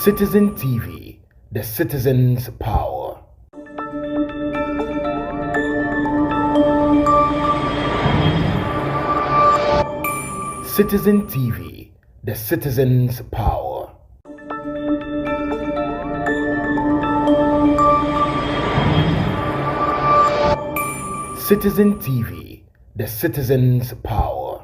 Citizen TV, the citizen's power. Citizen TV, the citizen's power. Citizen TV, the citizen's power.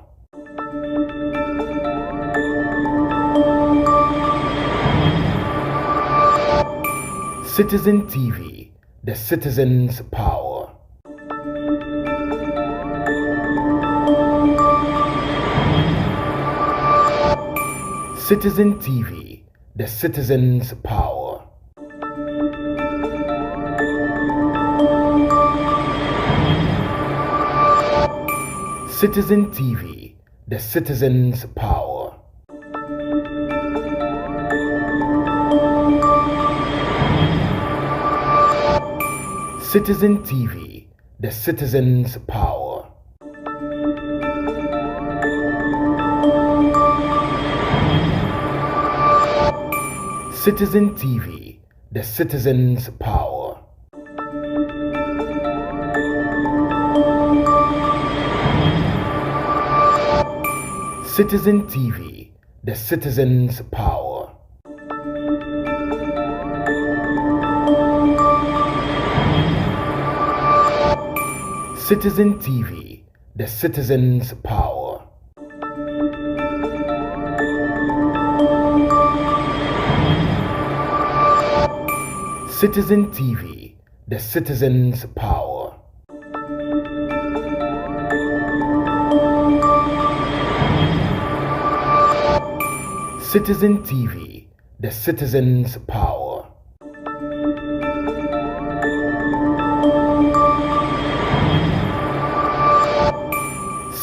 Citizen TV, the citizen's power. Citizen TV, the citizen's power. Citizen TV, the citizen's power. Citizen TV, the citizen's power. Citizen TV, the citizen's power. Citizen TV, the citizen's power. Citizen TV, the citizen's power. Citizen TV, the citizen's power. Citizen TV, the citizen's power.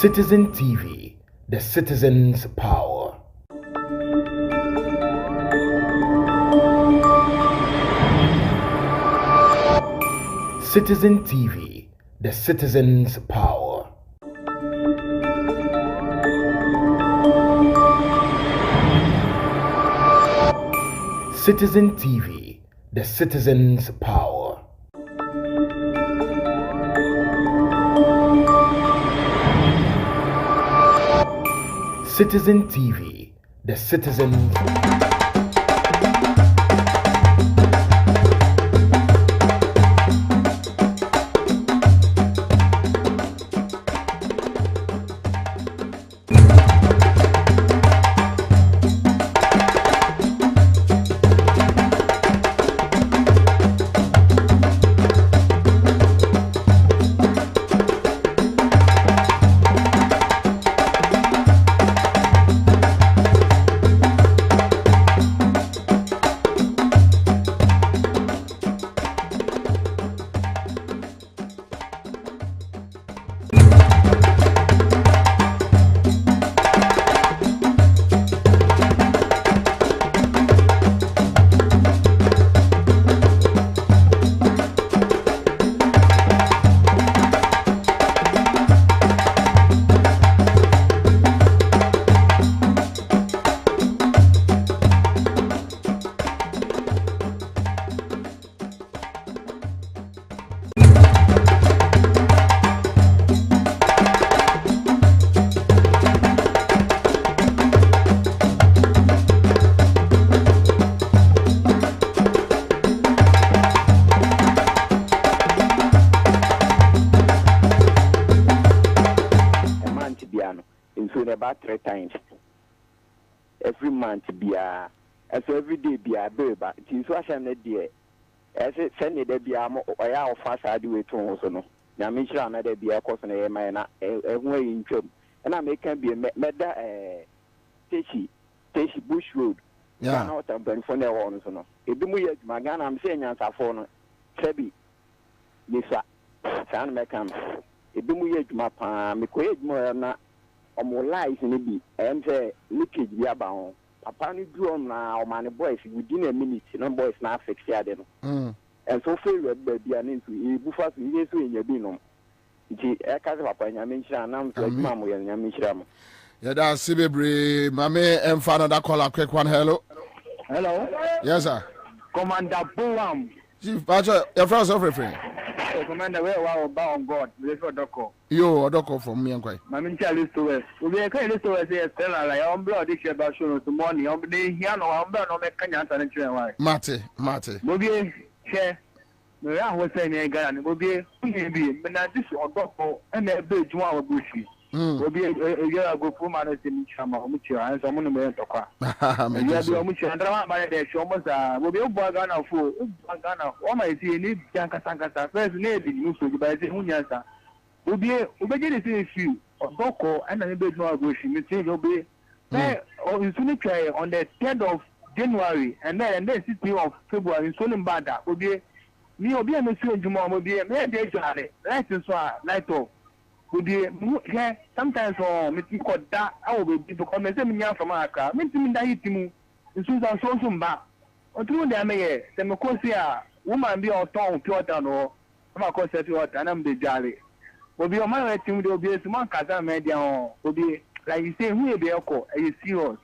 Citizen TV, the citizen's power. Citizen TV, the citizen's power. Citizen TV, the citizen's power. Citizen TV, the citizen's about 3 times every month bia as every day bia beba tin so ahia na de as send the bia mo oya ofa sa de wetu so no na me hira na de bia course na e mai na ehun ayi ntwam na me kan bia meda teshi bush road na na otamban fo na wo no so no ebi mu ye adwuma Ghana am se nyansafo no sebi nisa san me kan ebi mu ye adwuma pa me ko ye adwuma na omo life ni bi say leakage bi aba ho papa ni drum na o man boys within a minute no boys na fix ya de no and so failure be bia ni so e bufa so ye so enya bi no nti e ka se papa nya me nchira na so adwuma mo ye nya me nchira mo ya da sibebre mame emfa na da call a quick one. Hello Hello. Yes, sir. Commander Boam. Chief, Pacho, your friend of friend. Commander, where are we on God? We for Doko. Yo, Doko from me and quite. Mammy Charlie Stewart. We are kind of Stewart here, Stella, like on blood, this year about show to morning. On the day, here, no, I'm not on Kenya and Chile. Mate. Maybe, share. I was saying, again, will be, but now this on Doko and a big one of Bushy. Will be a year ago for my Chama, which you are, and someone may talk. And you are much under my day, she almost will be a Bagana fool. Bagana, all my see, need Janka Sankasa, first name, you should by the Munyasa. Will be a few of Doko and a bit more Bushy, Mr. will be there on the 10th of January and then 16th of February in Solimbada will be me or be a Monsieur Juma will be a mere day to have it. License light off. Would be sometimes Mr. Koda, I will be because I'm from America. Meeting that hit him in Susan Sosumba. Or through the May, the Macosia, woman be our tongue, Piotr, or Macosia, and I'm the Jolly. Will be on my way to will be a small Kazan media, will be like you say, who will be a call, a serious,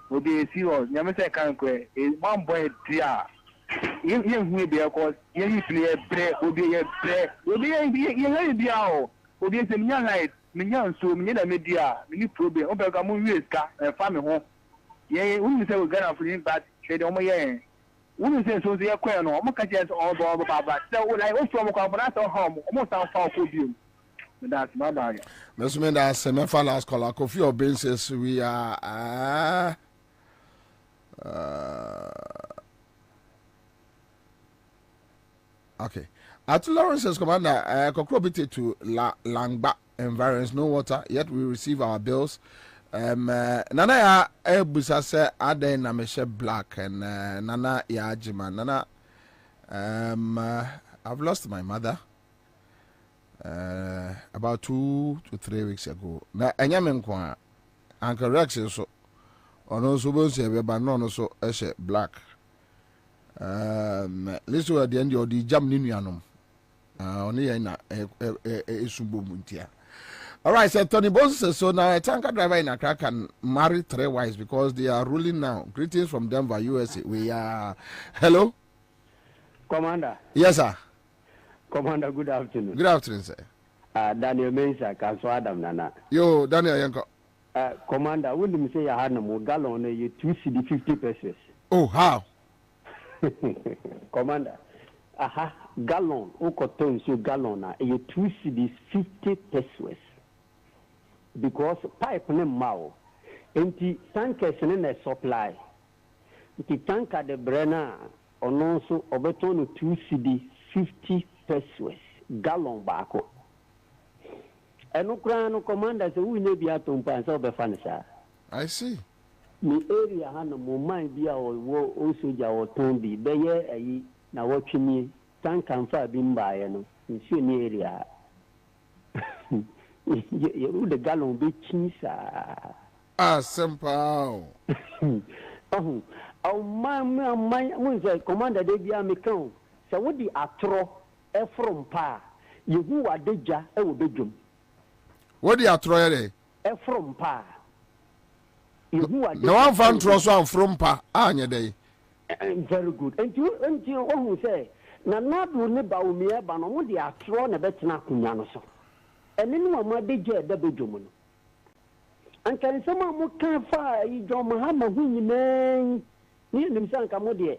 will be a serious. Yamasa Kanque is one boy, dear. You will be a cause, you play a bread, will be a bread, will be a will be a young light, Minion, so many media, many problem, Obergamu Riska, and family home. Yea, we say we're gonna for him, but shade on my end. We say so the aquarium, Mokajas all over Baba. So, like, also, I'm home, almost our fall for you. That's my bag. This means that Semefa last call, Kofi or Ben says we are. Okay. At Lawrence's commander, contributed to Langba environs, no water, yet we receive our bills. Nana ya ebusa se ade na meshe black and Nana ya ajima. Nana, I've lost my mother about 2 to 3 weeks ago. Na enyame nkwa Uncle Rex so ono so bo se be ba no so eshe black. Listen at the end of the jam ninuanom. Only na esumbo muntia. All right, so Tony Bones says so now a tanker driver in Accra can marry 3 wives because they are ruling now. Greetings from Denver, USA. We are hello, Commander. Yes, sir. Commander, good afternoon. Good afternoon, sir. Daniel Mensa, Council Adam Nana. Yo, Daniel Yanko. Commander, wouldn't you say I had no gallon, you 2 CD 50 pesos? Oh, how? Commander, gallon, Okoton, so gallon, you 2 CDs 50 pesos. Because pipe ne mao, enti tankers in a supply. The tanker de Brenner, on also obeton 2 CD 50 pesos, gallon bako. And no commander, so we may be at Umpa and Sobefanisa. I see. The area had no mind be our also our tombi. They are now watching me tank and fire being by in the area. You the gallon be cheese. Simple. Oh, my commander, they be a mecon. So what the atro from pa, you who are deja, I will be jum. What the atro? From pa. No one found trust one from pa. Anya day. Very good. And you who say, Nana will never me, but no one the atro and a better Kunyanoso. And then one more deja double jumun. And can someone more can fire you, John Mahama, who you name? Near himself, come on, dear.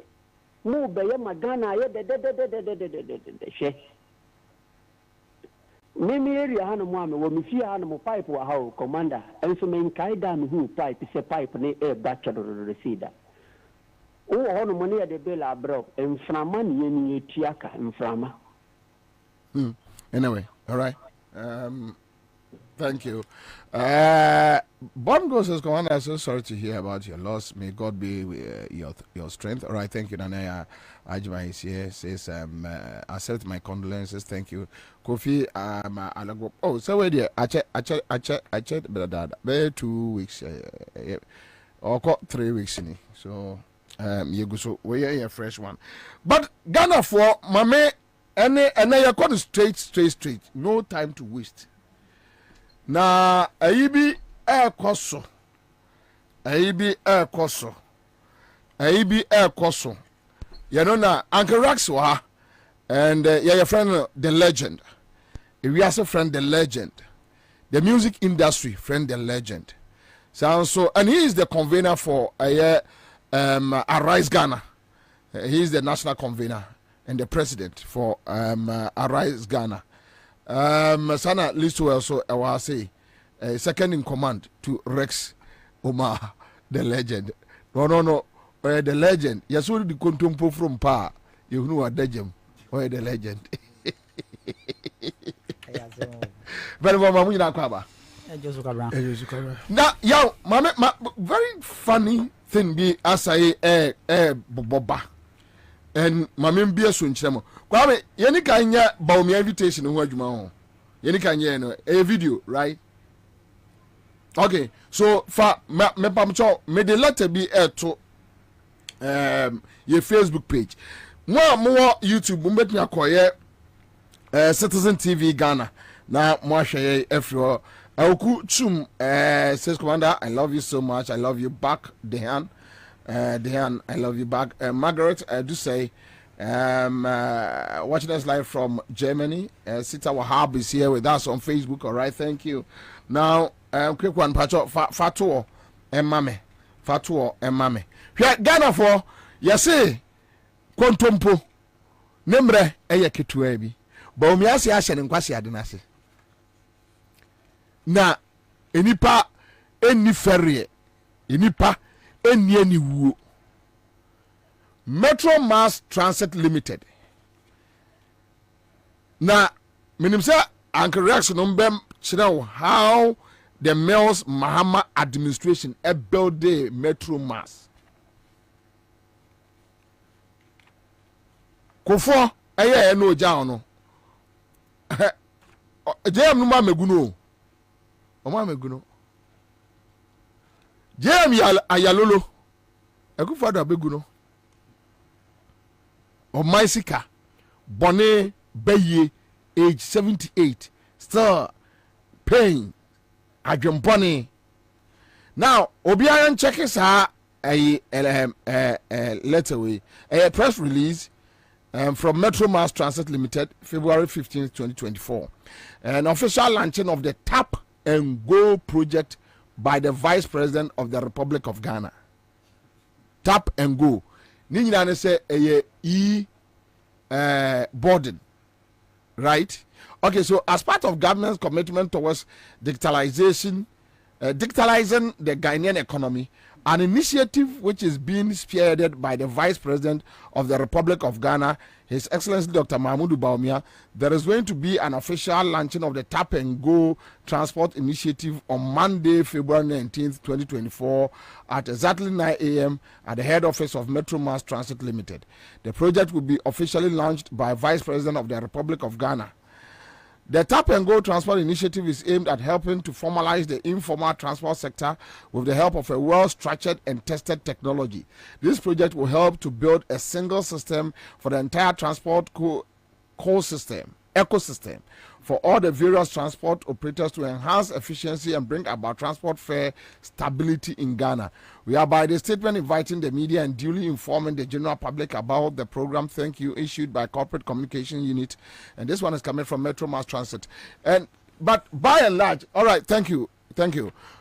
No, by Magana, the Mimi area Hanamama, when we see animal pipe or how commander, and so main Kaidan who pipe is a pipe near a bachelor receiver. Oh, on money at the Bella bro, and Framan Yeni Tiaka and Frama. Anyway, all right. Thank you. Bongo says, Commander, I'm so sorry to hear about your loss. May God be your strength. All right, thank you. Nanaya Ajima is here. Says, accept my condolences. Thank you. Kofi, oh, so wait there. I checked, but 2 weeks, or 3 weeks. So, you go, so we are a fresh one. But Ghana for Mame, and you call straight. No time to waste. Na aibi ekoso AEB Air Coso. You know, na Uncle Raxwa and your friend, the legend. If we are a friend, the legend. The music industry, friend, the legend. So, and he is the convener for Arise Ghana. He is the national convener and the president for Arise Ghana. Sana Listo also, I will say, second in command to Rex Omar, the legend. No, the legend. Yes, we the contumpo from Pa. You know what Dejem, or the legend. Very well, Mamma Kwaba. Now, yo, Mamma, very funny thing be as I boba. And Mamma be a swinchamo. Kwame, Yenika in ya Baumi invitation in Wajuma. Yenika in a video, right? Okay, so for me pamcho me the letter be to your Facebook page. More YouTube mbet me akoye Citizen TV Ghana. Na mo hweye everywhere. Oku chum says Commander, I love you so much. I love you back, Dehan. Dehan, I love you back. Margaret, I do say watching us live from Germany. Sita Wahab is here with us on Facebook. All right, thank you. Now, quick one, Pacho, Fatuo, and Mame. Fatuo, and Mame. Here, Ghana for, yes, Kontompo, Nembre, Eya Kituebi. But Umiasi Ashen and Kwasi Adinasi. Na, enipa, eni ferry, enipa, eni wu. Metro Mass Transit Limited. Na, minimsa, Uncle Rex Numbem, how the Mills Mahama administration built the Metro Mass. Kofo, no jano. Jam numa meguno. Oma meguno. Jam ayalolo. Ekufado abeguno. Omaisika. Bonne Beye, age 78. Still paying adwempone. Now obiara check sa a letter way a press release from Metro Mass Transit Limited, February 15th, 2024. An official launching of the Tap and Go project by the Vice President of the Republic of Ghana. Tap and Go. Ni nyina say boarding, right? Okay, so as part of government's commitment towards digitalizing the Ghanaian economy, an initiative which is being spearheaded by the Vice President of the Republic of Ghana, His Excellency Dr. Mahmoud Bawumia, there is going to be an official launching of the Tap and Go Transport Initiative on Monday, February 19th, 2024 at exactly 9 a.m. at the head office of Metro Mass Transit Limited. The project will be officially launched by Vice President of the Republic of Ghana. The Tap and Go Transport Initiative is aimed at helping to formalize the informal transport sector with the help of a well-structured and tested technology. This project will help to build a single system for the entire transport ecosystem for all the various transport operators to enhance efficiency and bring about transport fare stability in Ghana. We are by the statement inviting the media and duly informing the general public about the program. Thank you, issued by Corporate Communication Unit. And this one is coming from Metro Mass Transit. But by and large, all right, thank you.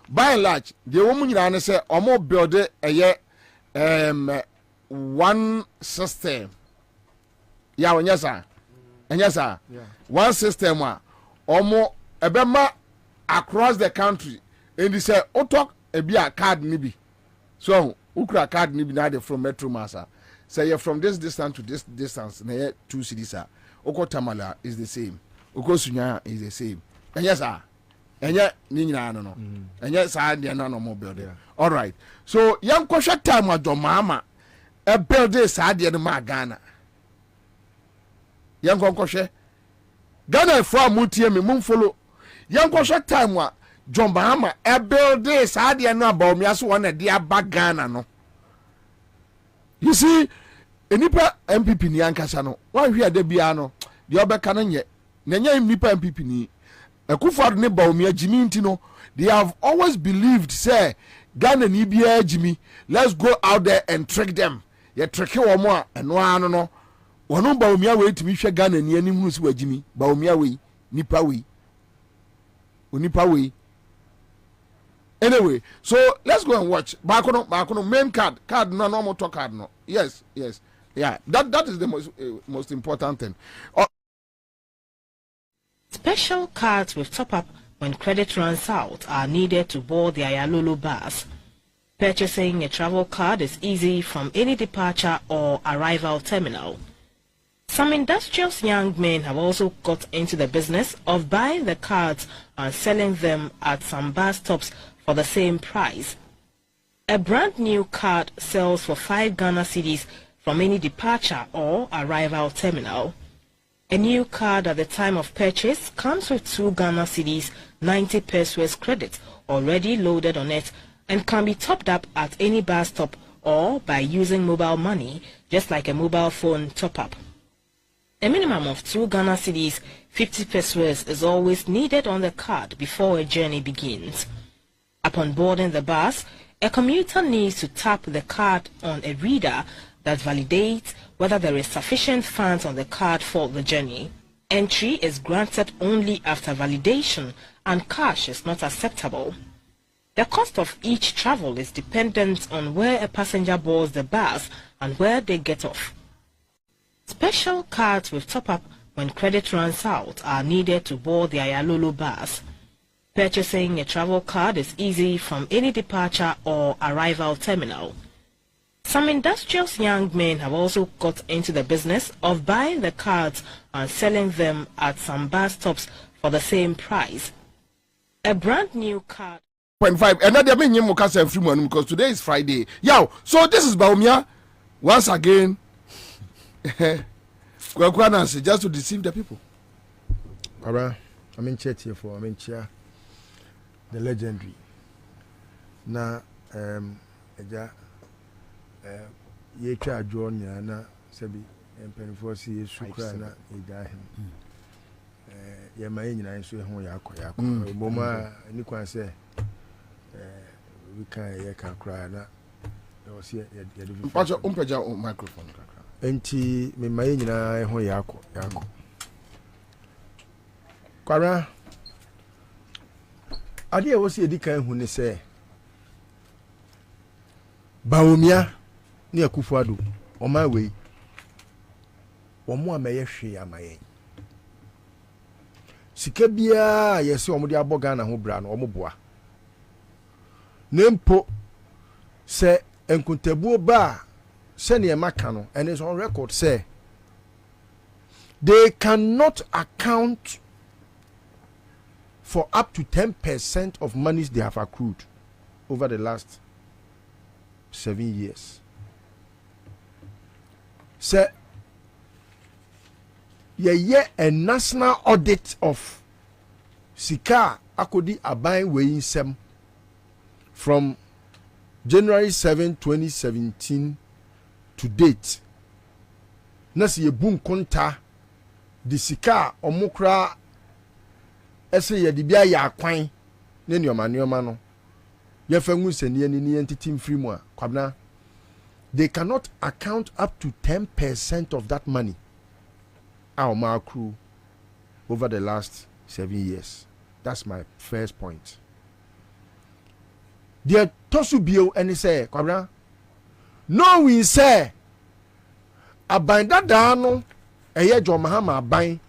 By and large, the woman you say, Omo build one system. Yeah, when yes, sir. And yes, sir. Yeah. One system, almost ebema across the country. And they say, "Otok be a card nibi." So, ukra card nibi na de from Metro Massa. Say you're from this distance to this distance. Na 2 cities. Oko Tamala is the same. Oko Sunya is the same. And yes, sir. And yet, Nina no. And yes, sir. They are no more building. All right. So, young kosha time wa do mama. A building sa de ma Ghana. Young kosha. Ghana for mutie me mum follow. Young kosha time wa John Bahama a building sa de no about me as one a dear back Ghana no. You see, enipa MPP ni ankasa no. Why we are de biano? The other cananye. Nanya nipa MPP ni. Ekufad ne Bawumia Jimi ntino. They have always believed say Ghana ni bia Jimmy, let's go out there and trick them. You trick one more and no. One Baumia way to me Ghana ni any who's where Jimmy, Baumia way, Nipa way. Anyway, so let's go and watch. Bakono main card no normal talk card no. Yes. Yeah, that is the most important thing. Special cards with top-up when credit runs out are needed to board the Ayalulu bus. Purchasing a travel card is easy from any departure or arrival terminal. Some industrious young men have also got into the business of buying the cards and selling them at some bus stops for the same price. A brand new card sells for 5 Ghana cedis from any departure or arrival terminal. A new card at the time of purchase comes with 2 Ghana cedis 90 pesos credit already loaded on it and can be topped up at any bus stop or by using mobile money, just like a mobile phone top-up. A minimum of 2 Ghana cedis 50 pesos is always needed on the card before a journey begins. Upon boarding the bus, a commuter needs to tap the card on a reader that validates whether there is sufficient funds on the card for the journey. Entry is granted only after validation and cash is not acceptable. The cost of each travel is dependent on where a passenger boards the bus and where they get off. Special cards with top-up when credit runs out are needed to board the Ayalulu bus. Purchasing a travel card is easy from any departure or arrival terminal. Some industrious young men have also got into the business of buying the cards and selling them at some bus stops for the same price. A brand new card. 0.5 and that mean you can say free money because today is Friday. Yo, so this is Baumia once again. Just to deceive the people. Alright, I'm in chat here for the legendary. Na ye try join ya na sebi empenfo si yesu kra na eja him ye ma nyina nso ho yakọ boma ni kwan se we can ye ka kra na o si ye do pacho umpeja microphone kakra enti me ma nyina ho yakọ kwara ade e wo si edikan hu ni se Baumia ni Akufo-Addo oma we omo ameye hwe amaye sika bia yesi omo de aboga na ho bra na omo boa nempo se enkuntabuo ba se ne maka no and is on record say they cannot account for up to 10% of monies they have accrued over the last 7 years. So, a national audit of Sika Akodi Abai Weinsem from January 7, 2017 to date. Nasi ye boom konta di Sika omukra ese ye dibia ya kwan ne nioma no. Ye fengu se ni entity free mo kwabna. They cannot account up to 10% of that money. Our accrue over the last 7 years. That's my first point. Dear Tosubio and say, Kwabra, no, we say, a binder dano, a year John Mahama buying,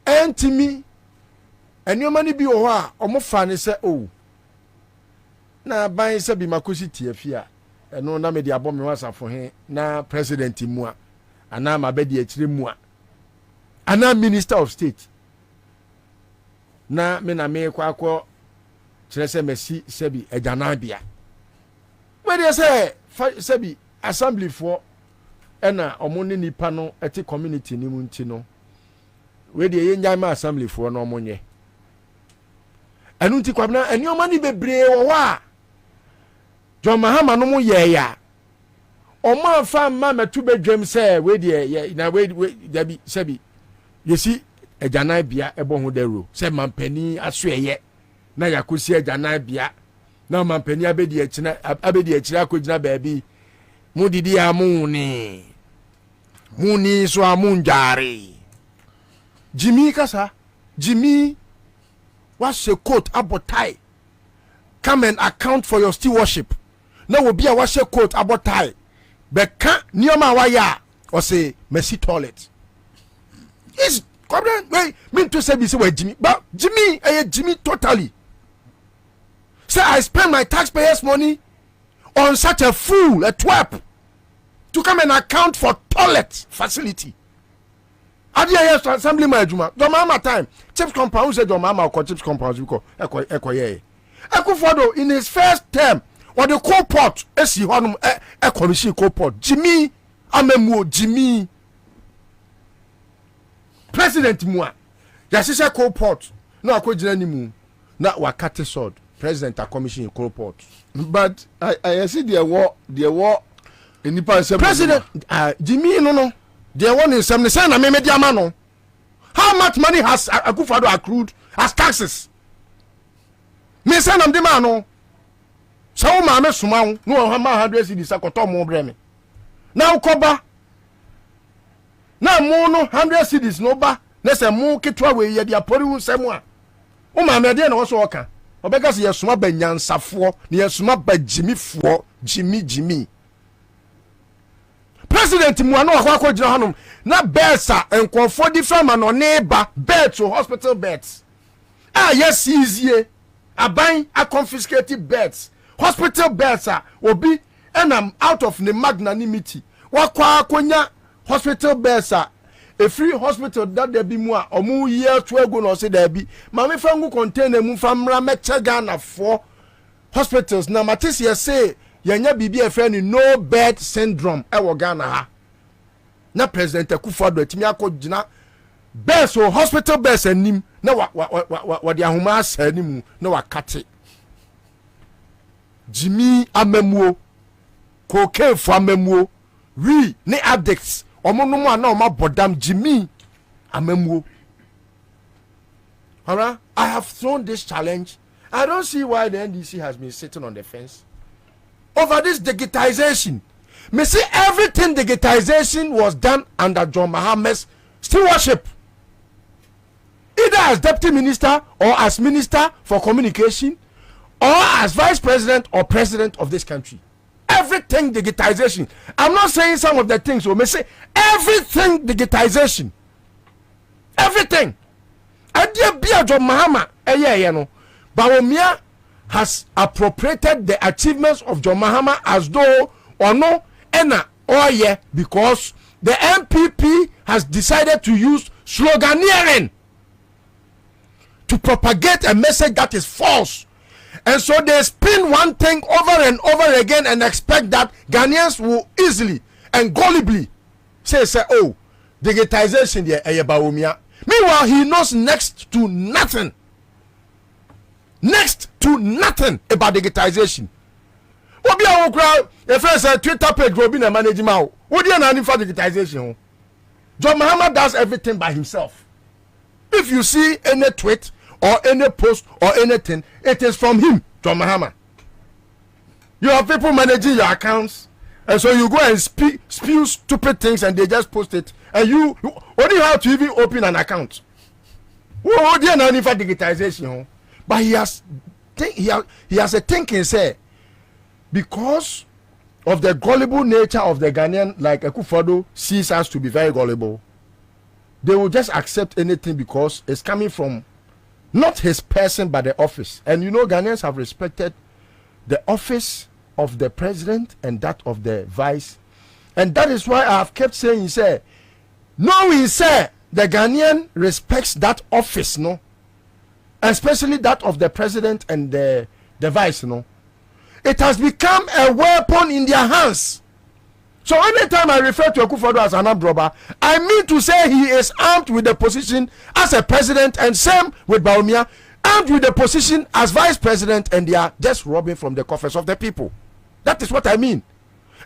and to me, and your money be or more funny say, oh, na buying sabi makusi tiafia. No na me di abom me wasa for he na president mu a ana mabedi akire mu a ana minister of state na me na me kwakọ kire se mesi sebi ejana bia we dey say sebi assembly for na omoni nipa no eti community ni mu nti no we dey yenyan ma assembly for no omonye enu nti kwabna eni omani bebre wo wa John Mahama no mu yeya oma fa ma metu bedwem se we de na we dabi sebi yesi ejana bia ebo ho dero se mampani aso eye na yakosi ejana bia na mampani abedi akira akogina baabi mudidi amuni muni so amunjare Jimmy kasa Jimmy what's a coat abotai come and account for your stewardship na will be a wash a coat abotai beka nioma waya or say mercy toilet is problem wait mean to say be say Jimmy but Jimmy totally say I spend my taxpayers money on such a fool a twerp to come and account for toilet facility. Adia yes assembly my juma. Jomama time. Chips compound say Jomama or chips compound because ekoye. Ekufodo in his first term or the coal pot esi honum e commission coal pot. Jimmy amemu Jimmy President Mua. Yasise coal pot. No akojina ni mu. Na wakate sword. President a commission coal pot. But I see the war in the President Jimmy no. There one in some say na me diama no. How much money has Akufo-Addo accrued as taxes? Me say na dem no. So ma me suma no 100 cedis akoto mo bre me. Na ukoba. Na mo no 100 cedis no ba. Na say mo ketwa we ye dia pori hu nsem a. O ma me de na wo so oka. Obeka se ye suma ba nyansafo, na ye suma ba jimifo, Jimmy. President Muano akwa jina hanum na besa enkonfo different man on neighbor bed to hospital beds. Yes easy. Aban a confiscated beds. Hospital beds obi and I'm out of the magnanimity. Wakwa akonya hospital beds a free hospital that there be more or mu year to ago no say there be. Mama fangu contain mu famra mecha Ghana for hospitals na matisi say yanya bibi e friend no bed syndrome e wo Ghana ha na President Akufo-Addo atimi akogina bed so hospital beds anim na wa de ahoma asa animu na wakate Jimmy amemuo cocaine for amemuo we ne addicts omono mu ana o mabodam Jimmy amemuo. Alright, I have thrown this challenge. I don't see why the NDC has been sitting on the fence over this digitization. Me see everything digitization was done under John Mahamed's stewardship, either as deputy minister or as minister for communication or as vice president or president of this country. Everything digitization. I'm not saying some of the things, so me say everything digitization. Everything. Idea be a John Mahama no. Bawumia has appropriated the achievements of John Mahama as though or no ena or yeah, because the MPP has decided to use sloganeering to propagate a message that is false. And so they spin one thing over and over again and expect that Ghanaians will easily and gullibly say oh, digitization there Bawumia. Meanwhile, he knows next to nothing about digitization. What be our crowd? If I say Twitter page will be a management, what do you know for digitization? John Mahama does everything by himself. If you see any tweet or any post or anything, it is from him, John Mahama. You have people managing your accounts, and so you go and spew stupid things and they just post it. And you only have to even open an account. What do you know for digitization? But he has a thinking say because of the gullible nature of the Ghanaian, like Akufo-Addo sees us to be very gullible, they will just accept anything because it's coming from not his person but the office. And you know Ghanaians have respected the office of the president and that of the vice, and that is why I have kept saying knowing say the Ghanaian respects that office, no, especially that of the president and the vice, no. It has become a weapon in their hands. So anytime I refer to Akufo-Addo as an armed robber, I mean to say he is armed with the position as a president, and same with Bawumia, armed with the position as vice president, and they are just robbing from the coffers of the people. That is what I mean.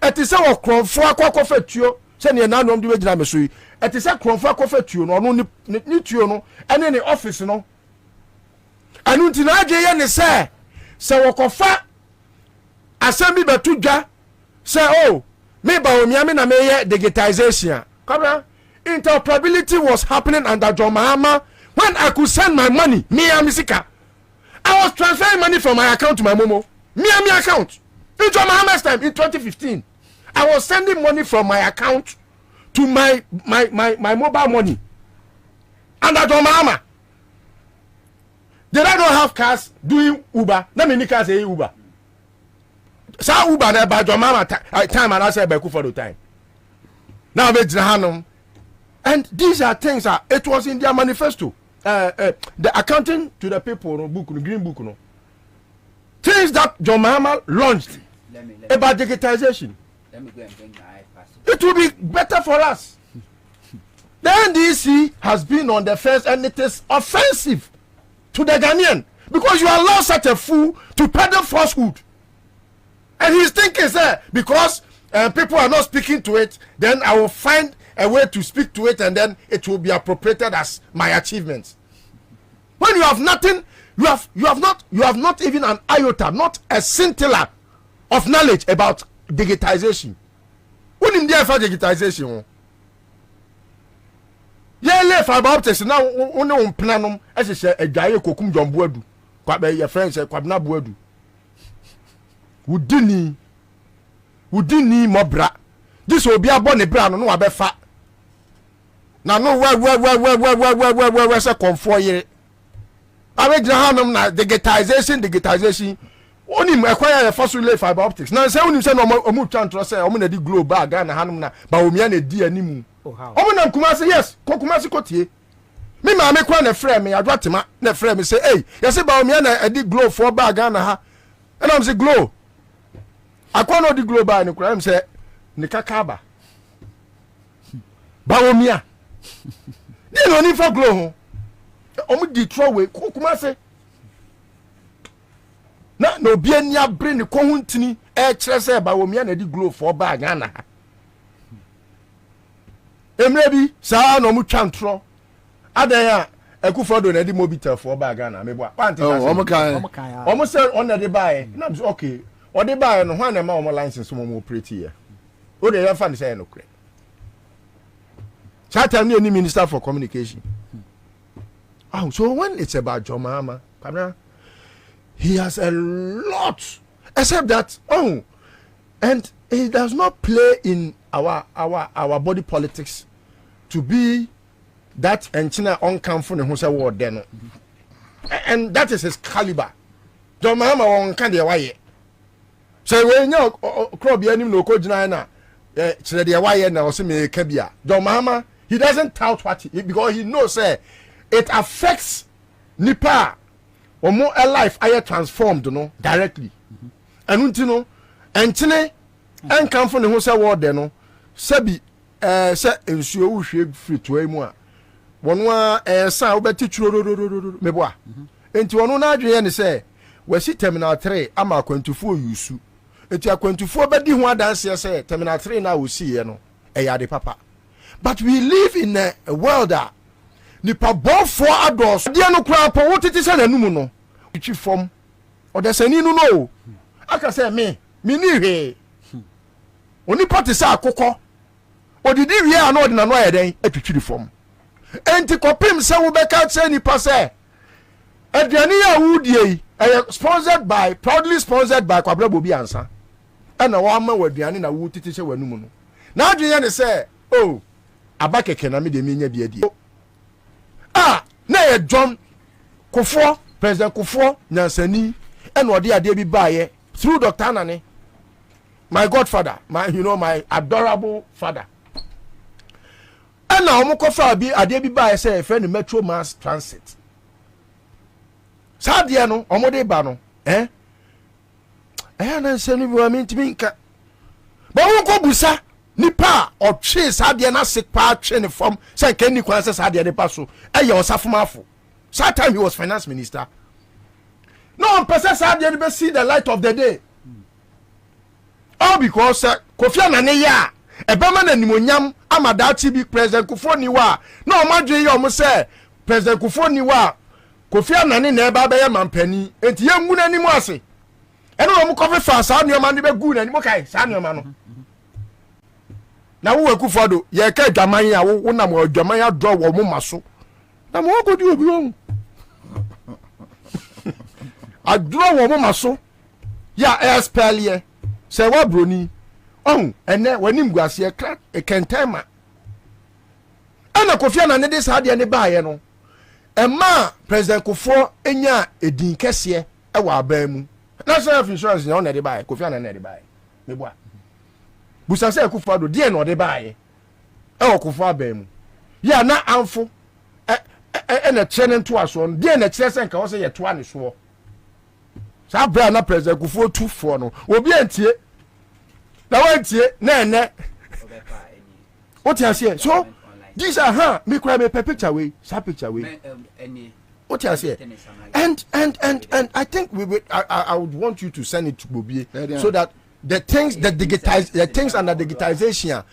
It is our Kronfo say ne na nom de wagina me so yi ete say Kronfo akofatuo no no ni tuo no ene ne office no anu nti na agye ye ne say wokofa asemi betu dwa say oh me ba omia me na me ye digitization kabra interoperability was happening under John Mahama when I could send my money me amisika I was transferring money from my account to my momo me account in John Mahama's time in 2015 I was sending money from my account to my mobile money under John Mahama. Did I not have cars doing Uber? Let me nika say Uber. Sa Uber na ba John Mahama time and I say Beku for the time. Now we Hanum. And these are things that it was in their manifesto. The accounting to the people no book, no green book no. Things that John Mahama launched about digitization. Let me go and bring my iPad. It will be better for us. The NDC has been on the fence and it is offensive to the Ghanaian because you allow such a fool to peddle falsehood. And he's thinking, sir, because people are not speaking to it, then I will find a way to speak to it and then it will be appropriated as my achievements. When you have nothing, you have not even an iota, not a scintilla of knowledge about digitization. When in there for digitization, yeah, left fiber optics now only on planum as a guy kokum jombuadu. Kwabe your friends say kwabna buadu. Wudini mobra. This will be a bonny brand no abefa. Now no where say comfort here. Abejahanum na digitization. Only acquire a fossil lay fiber optics. Now say only say no omu chantro say omu na di globe bag na hanum na ba omia na di animu. Omu na Kumasi yes, Kumasi kotie. Me ma me kwa na frame me adwatema na frame say hey, you say ba omia na di globe for bag na ha. And I'm say glow. Akwa no di globe ba ni kura am say ni kakaba. Ba omia. Ni no ni for glow ho. Omu di throw we Kumasi. Na no bia ni abre ni ko huntini e kire say ba omia na di glow for bag na ha. Emrebi sa no mu twantro adan ya Ekufodo na di mobile for bag na mebo panti omo say on na dey buy na okay o dey buy no hwan na ma omo license mo operate here o dey fan say no kre Chatham ni minister for communication. Oh, so when it's about John Mahama, he has a lot except that and he does not play in our body politics to be that enchina uncomfortable who say word then, and that is his caliber. John Mahama won kan dey waye. So when you crop be anim no ko jina na chire dey waye na o se me ka bia. John Mahama, he doesn't tout what because he knows it affects nipa or more a life I transformed no directly. And untino enchine uncomfortable who say word then sebi say ensuo wo hwe free to emu a wono a sa wo beti churo meboa enti wono na adwe ne say wasi terminal 3 ama akwantufuo yusu enti akwantufuo bedi ho adanse say terminal 3 na wosi ye no eyade papa. But we live in a world that nipa bofo ados de no kra po wotiti se nanumu no twi fom odesani nu no aka say me ni hwe oni party sa akokọ odidi wie a na odina no ayeden atwitwiri fom enti kopim se wo beka che nipa se aduane ya wudie proudly sponsored by Kwabra Bobi Ansa na wa ma waduane na wutiti se wanumu no na adwene ne se abakeke na me de menya biadi na ye John Kufuor, President Kufuor nyansani and odi ade bi baaye through Dr. Anane, my godfather, my adorable father. And now omo kofa bi ade bi baaye say friend Metro Mass Transit. Sadia no omo de ba no na nsani bi wa mintimi nka. Ba won ko busa nipa or twe sadia na sick pa twe ne form say can ni kwan say sadia de paso eye osafumafo. That time he was finance minister. No person sadia be see the light of the day. All because Kofi Anane ya ebema na nimonyam amadachi bi President Kufuor ni wa na omadwe ye omo say President Kufuor ni wa Kofi Anane na eba be ye mampani enti ye ngu na nimu ase ɛno mo kɔfe fa saa nneɛma no bɛgu na anim kae saa nneɛma no na wo Akufo Addo yɛ ka adwaman a wo nam adwaman adɔ wɔ mo ma so na mo kɔdi obi ho adɔ wɔ mo ma so ya ɛspɛliɛ sɛ wa broni ɛnɛ w'anim guaseɛ kra kɛntɛma ɛna Kofi Annan ne de saa deɛ ne baayɛ no ɛma President Kufuor enya edin kɛseɛ ɛwɔ aban mu National Health Insurance na ɔna de baayɛ Kofi Annan na de baayɛ meboa busa sɛ Akufo Addo deɛ na ɔde baayɛ ɛwɔ Kufuor aban mu ya na amfo ɛna kyerɛ ne nto aso no deɛ na kyerɛ sɛ nka wɔ sɛ yɛ toa ne soɔ saa bra na President Kufuor tufoɔ no obi antie na wantie na ɛnɛ wote aseɛ so these are me cry me picture way sa picture way wote aseɛ and I think I would want you to send it to Bobie so that the things under digitization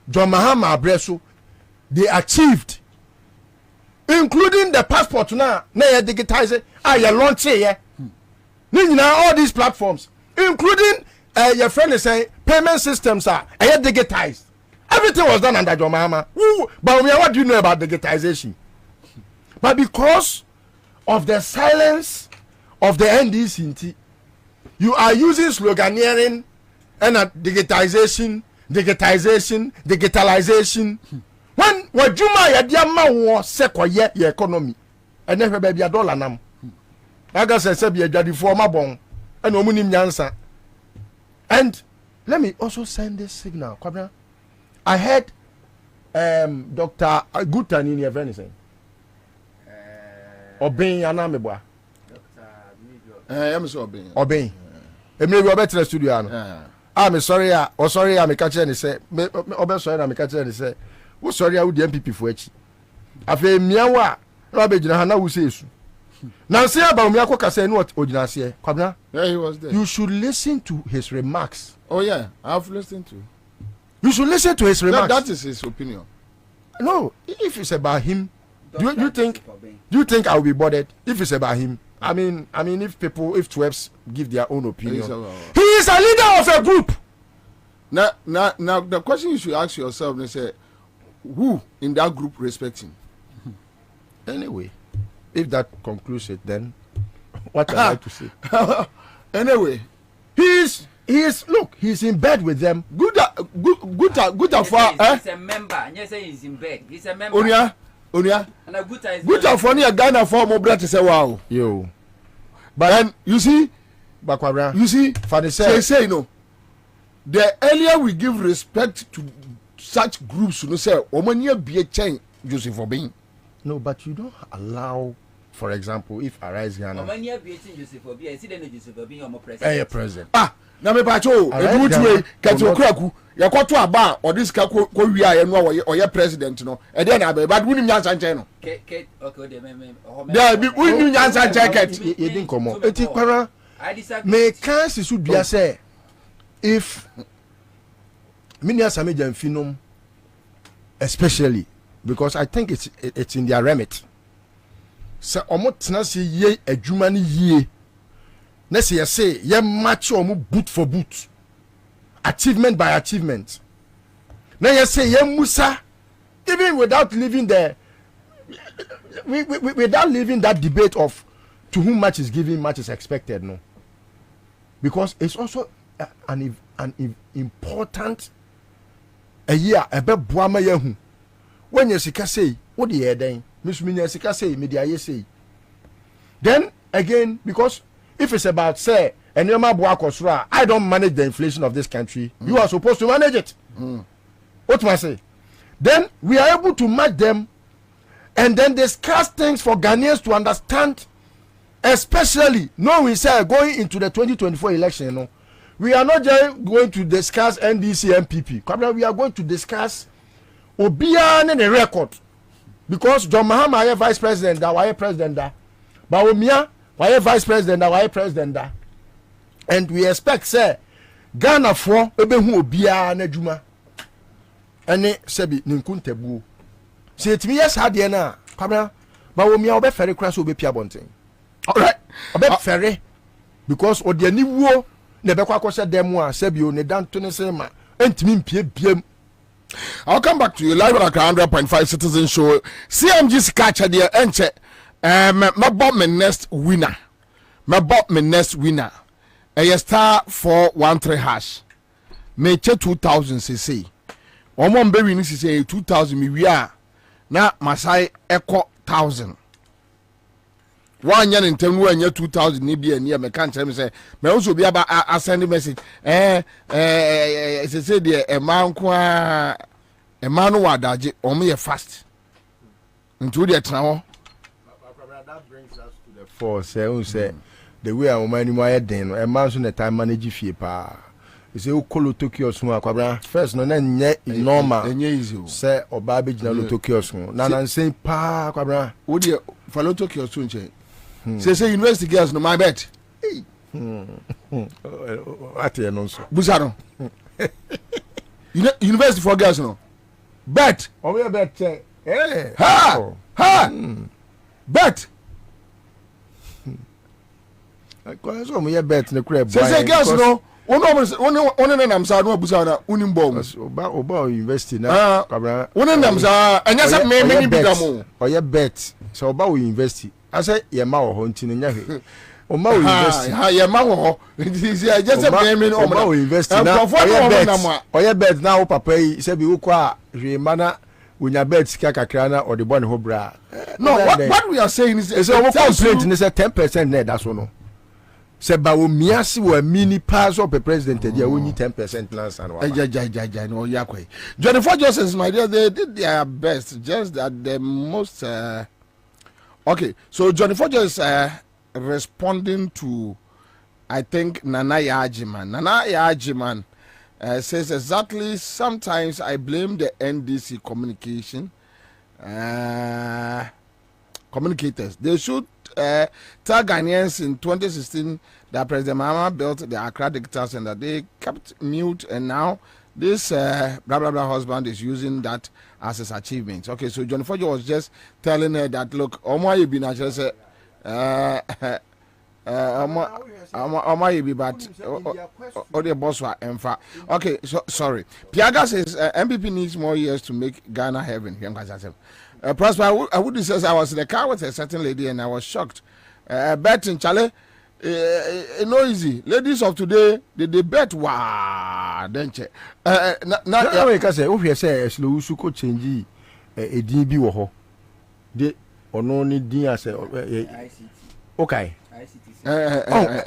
John Mahama Abreso they achieved including the passport now na digitize you launch here all these platforms including your friend is saying payment systems are digitized. Everything was done under John Mahama. But what do you know about digitization? But because of the silence of the NDC, you are using sloganeering and digitization. When Juma Yadiama was sequoia your economy, and never be a dollar nam. I guess I said be a daddy for my bone and omunim yansa. And let me also send this signal. I heard Dr. Gutan in your venison. Obeying Anameboa. I'm so obeying. Obeying. Maybe we're better studio. I'm sorry, I'm catching and say, sorry, I'm catching and say, oh, sorry, I would the MPP for it. I feel Miawa, Rabbi Jahana who says. Now, say about Miako say what Ojinasia, Kwabna? Yeah, he was there. You should listen to his remarks. Oh, yeah, I've listened to. You should listen to his remarks. That is his opinion. No, if it's about him, do you think I'll be bothered if it's about him? I mean, if 12s give their own opinion, he is a leader of a group. Now, the question you should ask yourself is, who in that group respects him? Anyway, if that concludes it, then what I like to say. Anyway, he's in bed with them. Good for. He's a member. Yes, he's in bed. He's a member. Onya. And a good for near Ghana for more bread to say wow. Yo. But then you see, Fanny say no. The earlier we give respect to such groups, you know, say, Omania be a chain, Joseph Obin. No, but you don't allow, for example, if Arise Ghana. Omania be a chain, Joseph Obin. I see the Joseph Obin or more president. President. Na me pacho, e good way, kati okraku, ya kwato aba, or this ka ko wia ye no or ye president no. E dey na be, but wuni nyansa nche no. Okay, There be wuni nyansa nche ket. Ye din komo. Eti kwara. Me kan sisu bia say if Minia Sameja Finum, especially because I think it's in their remit. So omo tena se ye adwuma ni yie. Na say ye match omo boot for boot. Achievement by achievement. Na ye say ye musa even without leaving the without leaving that debate of to whom much is given, much is expected, no. Because it's also an important a year a be boama yehu. When you say what the heading, Miss Minya Sika say, media say. Then again, because if it's about say and I don't manage the inflation of this country, you are supposed to manage it. What must I say? Then we are able to match them and then discuss things for Ghanaians to understand, especially we say going into the 2024 election, you know, we are not just going to discuss NDC MPP. We are going to discuss Obia and the record. Because John Mahama is vice president, why president da. Bawumia, why vice president, why president da. And we expect say Ghana for ebe hu Obia na adwuma. Ene sebi ninkuntebu. Say it me yes had na. Kwabra, Bawumia obe ferry crash obe pia bonten. All right. Obe ferry because odi aniwo ne be kwa kwose dem a sebio ne danto ne sema entimi mpie biem. I'll come back to you live at 100.5 Citizen Show. CMG Skacha dear enche my bought my next winner. A star 413 hash. Me che 2000 cc. Omo mbe ni say 2000 mi wi a na masai echo 1000. One yan in term when 2000 ni bi ani me kan tell me say me also be aba send message say the e man kwa e man no wadaje omo ye fast into the trawo. That brings us to the force say the way our money mo den e man so na time manage fie pa. You say ukolo Tokyo so akwabra first no na nye normal easy say oba be gina lo Tokyo so na say pa akwabra wo de follow Tokyo so nche. Say university girls no my bet. Ati no so. Busano. University for girls no. Bet. Oh yeah bet. Ha. Bet. Ko so mo ye bet ne kura boy. Say girls no. One nam sa no busana unim bom. Oba university na kabra. One nam sa anya sa me ni bigamo. O ye bet. So oba university. I say ye ma wo ho ntinu nya he. O ma wo university. Ha ye ma wo ho. Just me o ma wo university na. O ye bet na o papa yi say bi wo kwa hwe mana unya bet sika kakra na o de bɔ ne ho bra. No, what we are saying is o complaint ni say 10% na da so no. Se ba wo miasi wo mini pass up president dia wo ni 10% last and one. No yakwe. 24 justices my dear, they did their best, just that the most okay, so Johnny Forger is responding to, I think, Nana Yajiman says exactly, sometimes I blame the NDC communicators. They should tell Ghanaians in 2016 that President Mahama built the Accra Digital Center. They kept mute, and now this blah blah blah husband is using that as his achievement. Okay, so Johnny Forger was just telling her that look, Oma you be natural say Oma you be but or the boss were emfa. Okay, so sorry. Piaga says MPP needs more years to make Ghana heaven. Prosper, I would say I was in the car with a certain lady and I was shocked. Betting Charlie, no easy. Ladies of today, they bet wow. Then check. Now we can say, if you say slow suko change a DB wo de ono ni din as okay.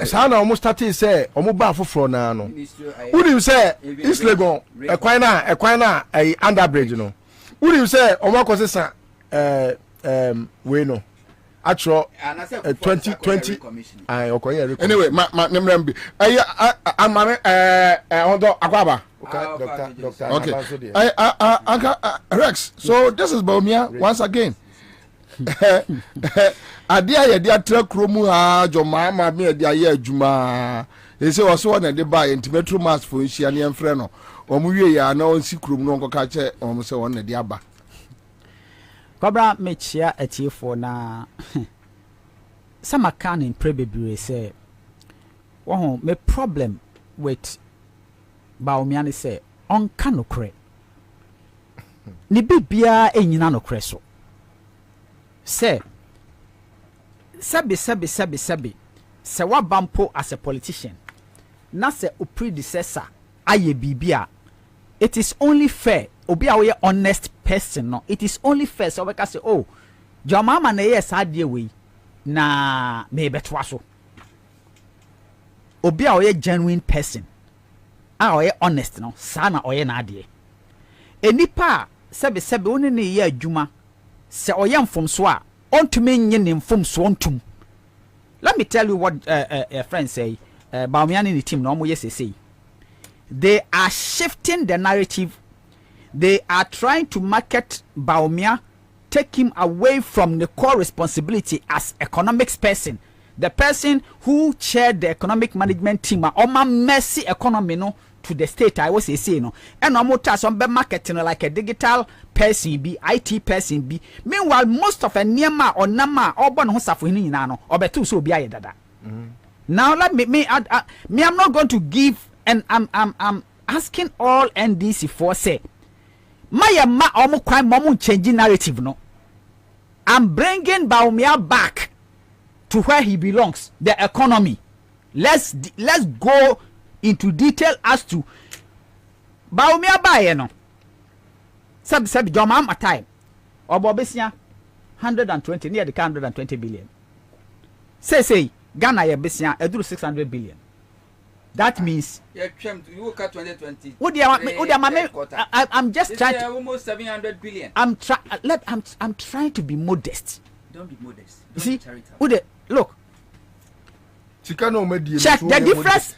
Sana almost started say omo ba foforo na no. Who do you say East Legon e kwan na under bridge no. Who do you say omo akosesa we no atro 2020 okoye anyway ma nemrambi amane ondo akwaba okay Rex, so this is Baumia once again. Adia ye dia tra kromu ha joma ma me dia ye adwuma e se wo so na de ba intimetro mass for nhia ne enfre no omu wie ya na onsi kromu no nkoka che omu se won na de aba Kobra mechia atiefo na sama kan in prebebre say wo me problem with Baumia ne say on kanokre ni bibia enyina nokre so say sabi se wabampo as a politician na se o predecessor aye bibia, it is only fair obi a we honest person no, it is only fair so we can say oh your mama na yes adie we na me betwa so obi a we genuine person a we honest no sa na oye na adie enipa sabi oni ne ye adwuma se oye mfom so a ontumi nye ne mfom so ontum. Let me tell you what a friend say Baumia in the team no mo say they are shifting the narrative. They are trying to market Baumia, take him away from the core responsibility as economics person, the person who chaired the economic management team oma mercy economy no to the state. I was say no and no more some be marketing like a digital person be IT person be. Meanwhile most of a niema or nama or bon ho safo ni nyina no obetu so obi aye dada Now let me I'm not going to give, and I'm asking all NDC for say my omu crime mom changing narrative no. I'm bringing Bawumia back to where he belongs, the economy. Let's go into detail as to Bawumia bae no. Sab Joma ma time. Obo besia 120 near the 120 billion. Say Ghana ye besia eduru 600 billion. That means you look at 2020. I'm just trying to, almost 700 billion. I'm trying to be modest. Don't be modest. You see, look. Check the difference.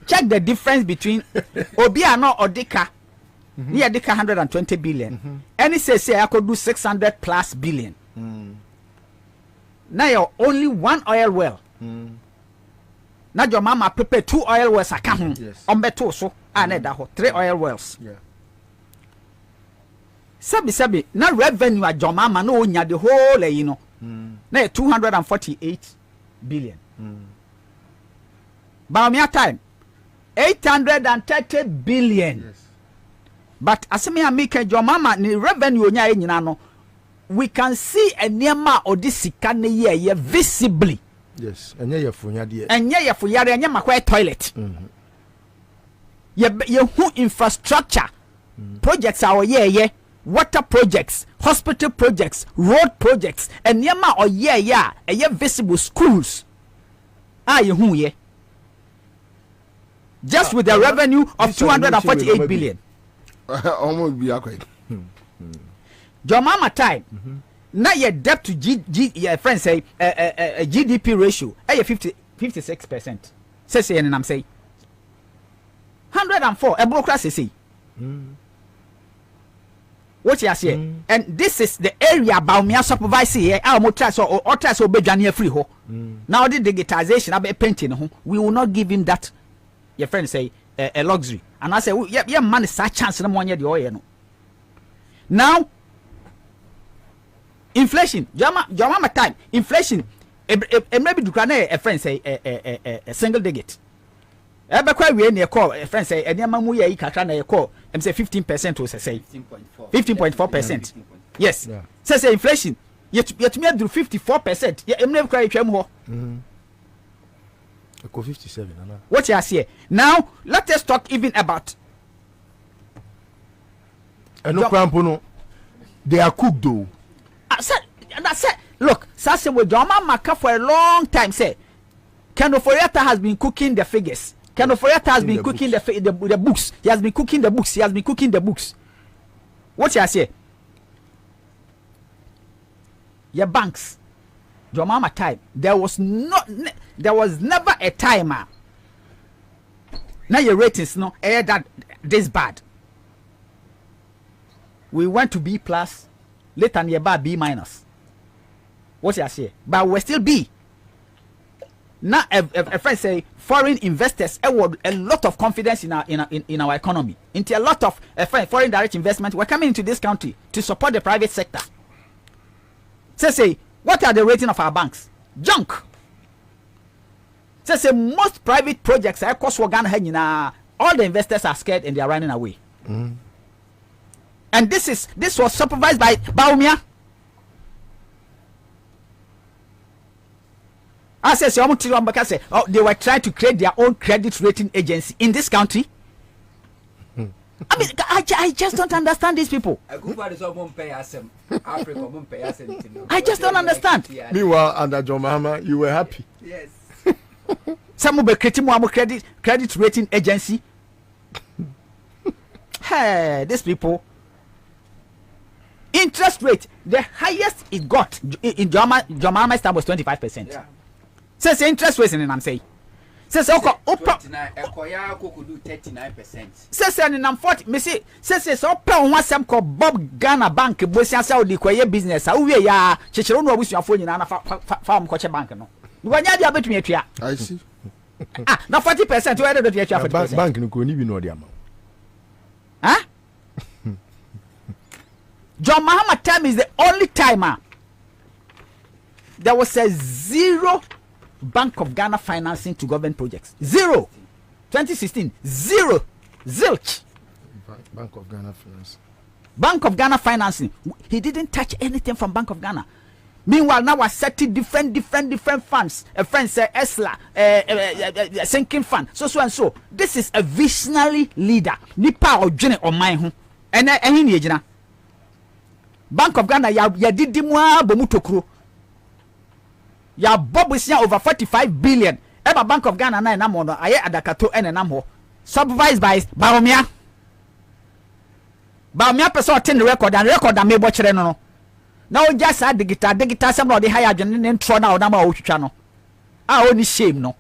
check the difference between Obiano or Dika. Near Dika 120 billion. And he says I could do 600 plus billion. Now you're only one oil well. Now your mama prepare 2 oil wells. I can't. Yes. So I need that 3 oil wells. Yeah. Sabi. Now revenue at your mama no nya the whole you know. Now 248 billion. Bawumia time 830 billion. Yes. But asemi amike your mama ni revenue nya nyina no. We can see a niema or this sikane ye visibly. Yes, and yeah, for yadi, and yeah, for yadi, and yeah, toilet. You who infrastructure projects our water projects, hospital projects, road projects, and yama or a visible schools. You who ye just with the revenue of 248 billion. Almost be okay. Your mama time. Now your debt to your friends say GDP ratio 56%. Say and I'm saying 104 a bureaucracy say. What you say? And this is the area about me supervise here. Our motors or tries obey free ho. Now the digitization about painting home. We will not give him that. Your friends say a luxury. And I say, yeah, man is such chance no more the oil. Now inflation, Jama time. Inflation, maybe do a friend say a single digit. Quite we any call a friend say, and Yamamuya Ikatana call, and say 15% was say 15.4%. Yes, says inflation, yet me do 54%. Yeah, I'm never cry more. 57. What you say now? Let us talk even about. And no crampono, they are cooked though. That's it. Look, Sase with Joma Maka for a long time say Ken Ofori-Atta has been cooking the figures. Ken Ofori-Atta has been cooking the books. He has been cooking the books. What you say? Your banks, Joma time. There was never a timer. Now your ratings no that this bad. We went to B plus. Later nearby B minus. What you say? But we still B. Now a friend say foreign investors award a lot of confidence in our economy. Into a lot of foreign direct investment. We're coming into this country to support the private sector. Say what are the rating of our banks? Junk. Say most private projects are cost Ghana. All the investors are scared and they are running away. And this was supervised by Bawumia. I said, they were trying to create their own credit rating agency in this country. I mean, I just don't understand these people. I just don't understand. Meanwhile, under John Mahama, you were happy. Yes. Some will be creating more credit rating agency. Hey, these people. Interest rate, the highest it got in Jomama's time was 25%. Yeah. Says interest rate, and I'm saying. Says okay, 39%. Says and I'm 40. Me see, says open one some called Bob Ghana Bank, Bosia Saudi Koye business. How we ya Chichero no wish your phone in an farm coach bank. No. When you are between me, I see. Now 40%. Where did you have 40%? Bank no could even know the amount. Huh? John Mahama time is the only timer. There was a 0 Bank of Ghana financing to government projects? Zero. 2016, zero. Zilch. Bank of Ghana finance. Bank of Ghana financing. He didn't touch anything from Bank of Ghana. Meanwhile, now we're setting different funds. A friend said ESLA, sinking fund, so and so. This is a visionary leader. Nipa or Jenny or mine. And I Bank of Ghana, ya didi mwa bomutokro. Ya bobusia over 45 billion. Eba Bank of Ghana na namono aye adakato ene namho. Supervised by Baomia. Baomia person attend the record and mebo chere no. Now just add digital some of the higher gen throw now na ma otwitwa no. Ah only shame no.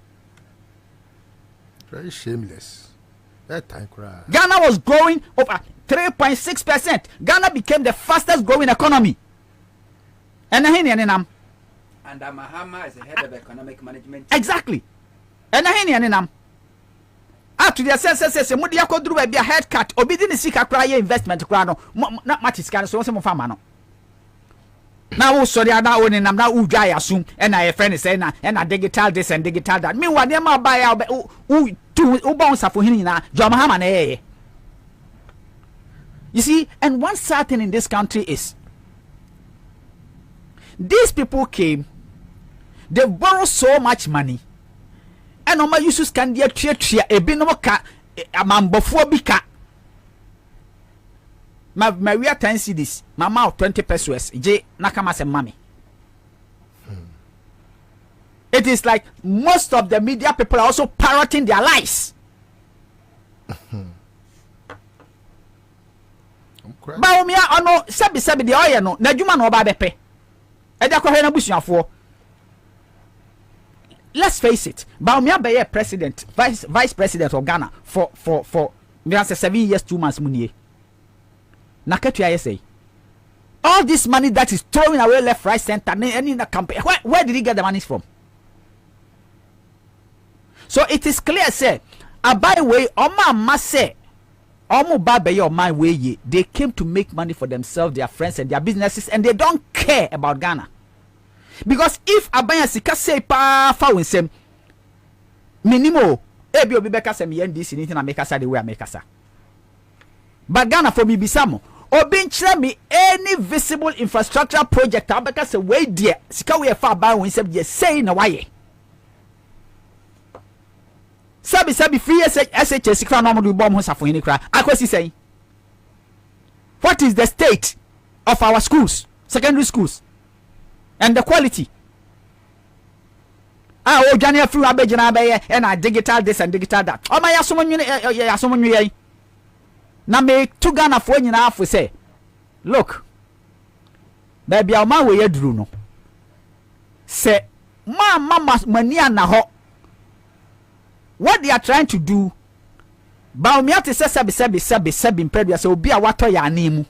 Very shameless. That time cry. Ghana was growing over 3.6%. Ghana became the fastest growing economy. And Mahama is the head of economic management. Exactly. And to the sense Mudia could do a head cut or be the Sika cry investment crano, not much is kind of so some farmer. Now, sorry, I now and I'm now Ujai assume, and I a friend is saying, and I digital this and digital that. Meanwhile, they might buy out two bounce for him now, John Mahama. You see, and one certain in this country is these people came, they borrow so much money, and no more uses can be a tria a binoka a mambophobica. My real 10 CDs, my mouth 20 pesos, J Nakamas and mommy. It is like most of the media people are also parroting their lies. Baumia ono sabi the oil no na djuma no ba bepe. Eja kwa na busuafo. Let's face it, Baumia be president, vice president of Ghana for me answer 7 years 2 months munie. Naketu I say. All this money that is throwing away left, right, center, and in the campaign, where did he get the money from? So it is clear, say, a by way, Oma must say, Omo Babe or my way, they came to make money for themselves, their friends, and their businesses, and they don't care about Ghana. Because if Abaya Sika say, pa, found sem, minimo, ebi obi beka se mi NDC, anything I make us the way I make us. But Ghana for me bisamo. Obinchire me any visible infrastructure project abeka say way there sika we fa ba won say je say na waye sabi free SHS sika no mo do bom ho safo hini kra akwasi say what is the state of our schools, secondary schools, and the quality? O dwane afru abegina be ye na digital this and digital that o ma yasomonwe na me to Ghana for nyina afo say look baby a ma we yaduru no say mama mania na ho what they are trying to do ba me ate say sebi mpredua say obi a wato ya anemu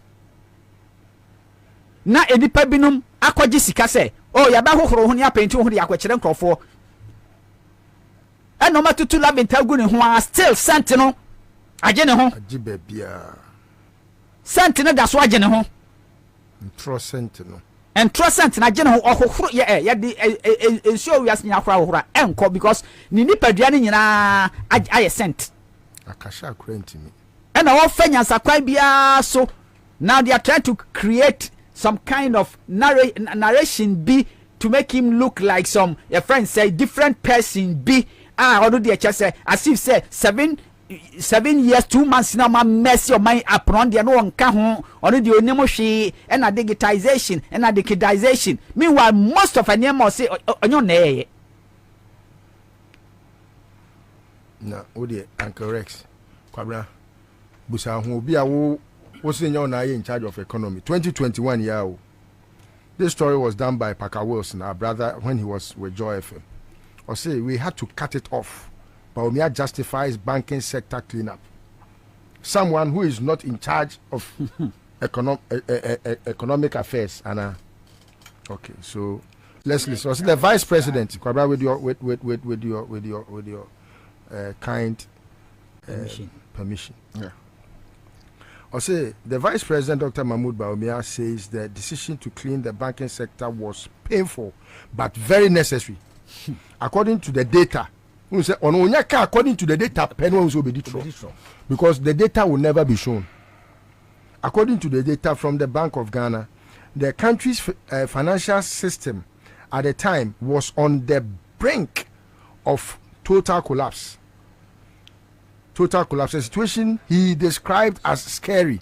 na edipa binum akwaji sika say oh ya ba hohoro ho ne apenti ho de akwakire nkrofo eno matutu la bentagu ne ho still sentinel agene ho ajibe bia sentinel da so agene ho ntro sentinel agene ho ohoro ye de ensure wias nya akora ohoro enko because ni nipadua ne nyina aye sent akasha akurantimi ena wo fanya sakwan bia so now they are trying to create some kind of narration be to make him look like some a friend say different person be already say as if say 7 years 2 months now my mess your mind up on the no one ho already onimo hwe and digitization and digitization meanwhile most of them say onyo na eye na odi Uncle Rex kwabra busa ho obi a wo senya na in charge of economy 2021 year. This story was done by Parker Wilson, our brother, when he was with Joy FM. Or say we had to cut it off. Baumia justifies banking sector cleanup. Someone who is not in charge of economic affairs. And okay, so let's listen. So the vice president, with your kind permission. Yeah. Or say the vice president, Dr. Mahmoud Baumia, says the decision to clean the banking sector was painful but very necessary. according to the data. We say on Onyaka according to the data, penwa will be true because the data will never be shown. According to the data from the Bank of Ghana, the country's financial system at the time was on the brink of total collapse. Total collapse, a situation he described as scary.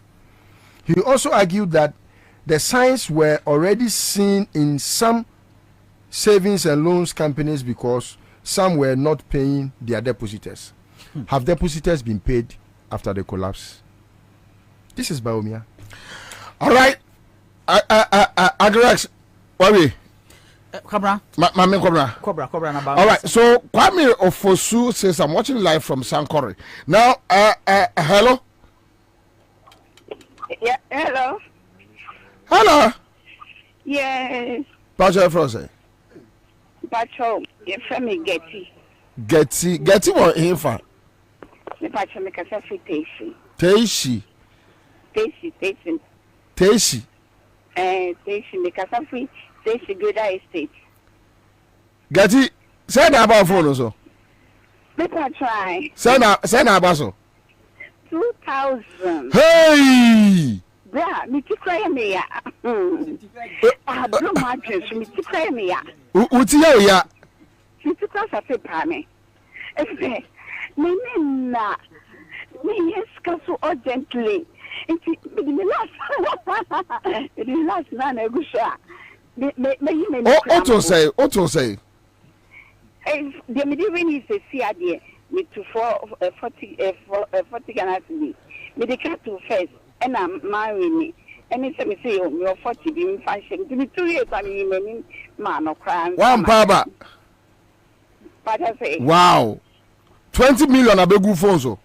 He also argued that the signs were already seen in some savings and loans companies because some were not paying their depositors. Have depositors been paid after the collapse? This is Baumia. All right. Agrex, Wabi. Cobra. Mame Cobra. All right. So Kwame Ofosu says I'm watching live from Sankore. Now, hello. Yeah. Hello. Hello. Yes. Pacho Frose. Pacho, your family Getty. Getty what infa? The Pacho make a Teishi. Teishi. Teishi make a Teishi good estate. Getty, send about phone also. Let me try. Send about so. 2,000. Hey! Bra, me to cry me ya. I blew my dress, me to cry me ya. Uti ya. Me to cross a paper me. Me yes, so urgently. It is last man a good shot. Auto say. The medium is a CID. Me to 40 Ghana cedis. Me the cat to first, and I'm marrying me. And it's me say, oh, you're 40 being fashion. To be 2 years, I mean, man or crime. One paba. But I say, wow, 20 million abegu fonso.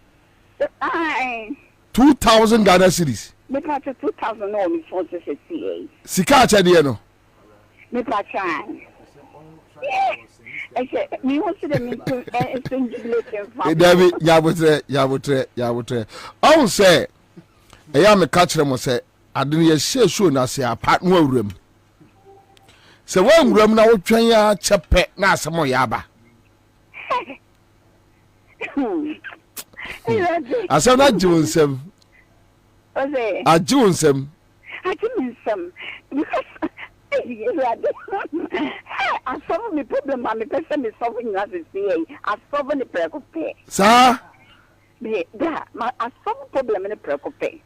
2,000 Ghana cedis. Me part 2,000 or me for the CA. Sika chadi no. Me part trying. I said, me want to me to David, yabutre. I say, I am a catcher. Must say, I didn't say sure na say a part no room. So when room now train ya chape na samo yaba. I said that Jonesem. I Jonesem. I didn't some because I solve the problem. I'm a person is solving as a CA. I solve the preoccupy. Sir? Yeah, I solve the problem in the preoccupy.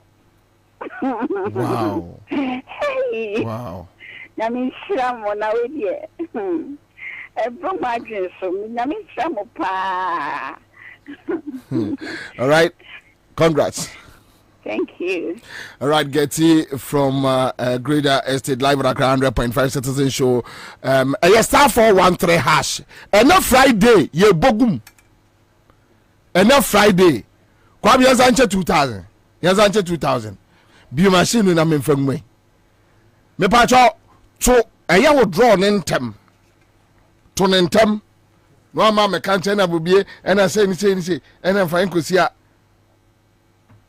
Wow. Hey. Wow. I mean, Sham on our way. I brought my dress from me. I mean, Sham pa. All right. Congrats. Thank you. All right, Getty from Greater Estate Live at 100.5 Citizen Show. A star 413 hash. Enough Friday, ye bogum. Enough Friday. Kwabi yazanche 2,000. Yazanche 2,000. Bi machine na memfamwe. Me pa cho so eya wo draw nentem. To nentem. No ama me kan na bobie ena say ni say ena fa nkosia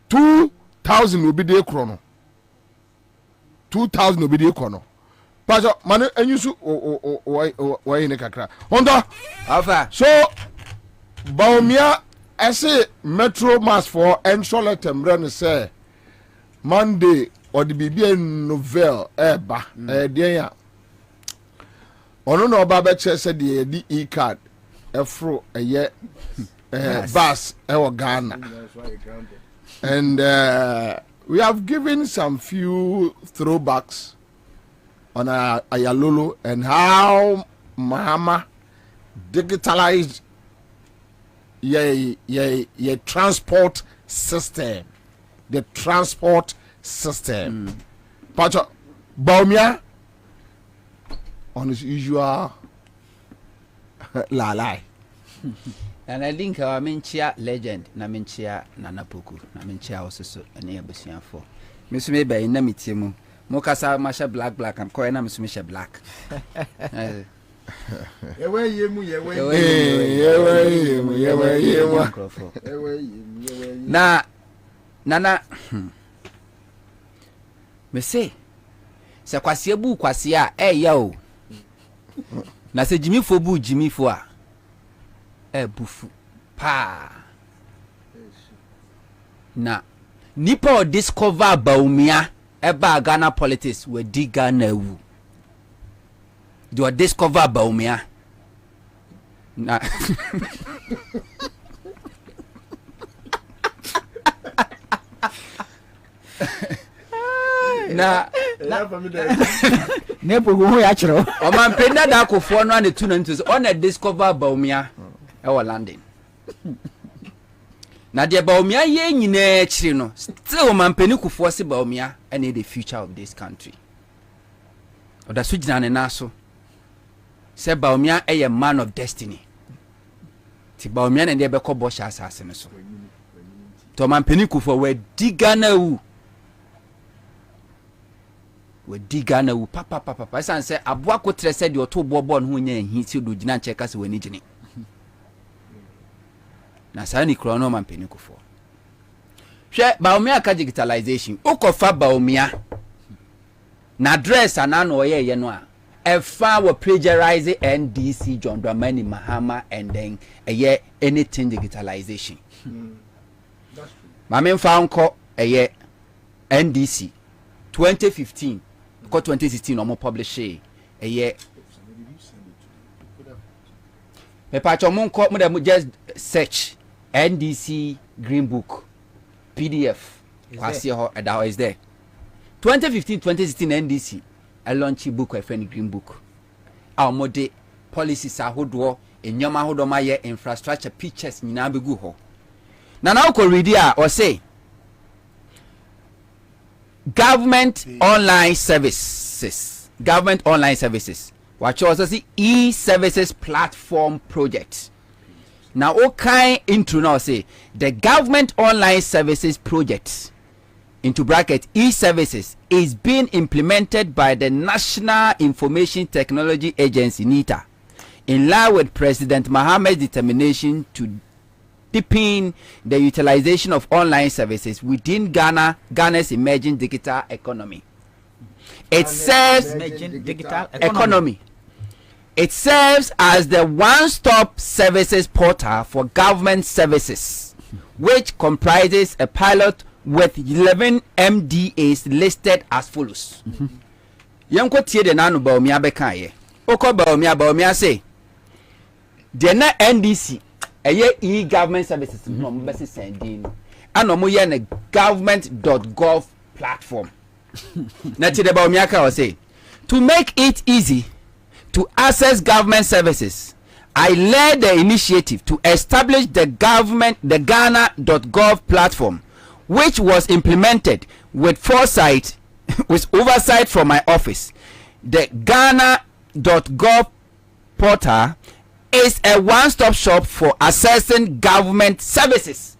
2,000 will be the chrono. 2,000 will be the chrono. Pastor, man, and you so why in a kakra. Honda, Alpha. So, Baumia, I say Metro Mass for and Charlotte Brand say Monday or the BBN Novel, dear. Ono no Baba said the E card, a fro a year, bus, our Ghana. And we have given some few throwbacks on Ayalulu and how Mahama digitalized your transport system. The transport system. Pacho Baumia on his usual lie. And I think our Minchia legend, Naminchia, Nanapuku, Naminchia also so a near Bussian for. Miss Maybe in Namitimu, Mokasa Masha Black, and Koena Miss Misha Black. Na Nana me say, Sakwasia Bu Quasia, yo. na se jimifo bu jimifo a ebufu pa na nipa o discover Bawumia eba Ghana politics we di Ghana wu do discover Bawumia na na ne pogo ya chiro o man penda da akofo no ane tu na ntu on a discover Bawumia e wo London na de Bawumia ye nyina chiri no still man peni kufo se Bawumia ane the future of this country oda so gina ne naso se Bawumia e man of destiny ti Bawumia ne de be ko bo sha asase ne so to man peni kufo we diga na wu we diga na wu papa san se aboa ko tre se de oto bobo no ho nya hi ti do gina nche ka se wani gine na sa ni kro no man peni kufo hwe Bawumia ka digitalization ukofa Bawumia na address anano oye no a efa we plagiarize NDC John Dramani Mahama and then anything digitalization that's true mame mfa nko NDC 2015 ko 2016 omo publish me pa chomo nko mo dem just search NDC Green Book PDF kwasi ho eda is there 2015-2016 NDC a launch book a friend Green Book our mode policies ahodo enyama ahodo ma ye infrastructure pictures nyina begu ho na now ko read here or say government online services what you also see e-services platform project now okay intro now say the government online services project into bracket e-services is being implemented by the National Information Technology Agency NITA in line with President Mohammed's determination to deepen the utilization of online services within Ghana's emerging digital economy. It serves It serves as the one-stop services portal for government services, which comprises a pilot with 11 MDAs listed as follows. Yanko tie de nanu Bawumia beka ye. Oko Bawumia say de na NDC e-government services no mbese sending ano mo ye na government.gov platform. Na tie de Bawumia ka say to make it easy to access government services, I led the initiative to establish the Ghana.gov platform, which was implemented with oversight from my office. The Ghana.gov portal is a one-stop shop for accessing government services.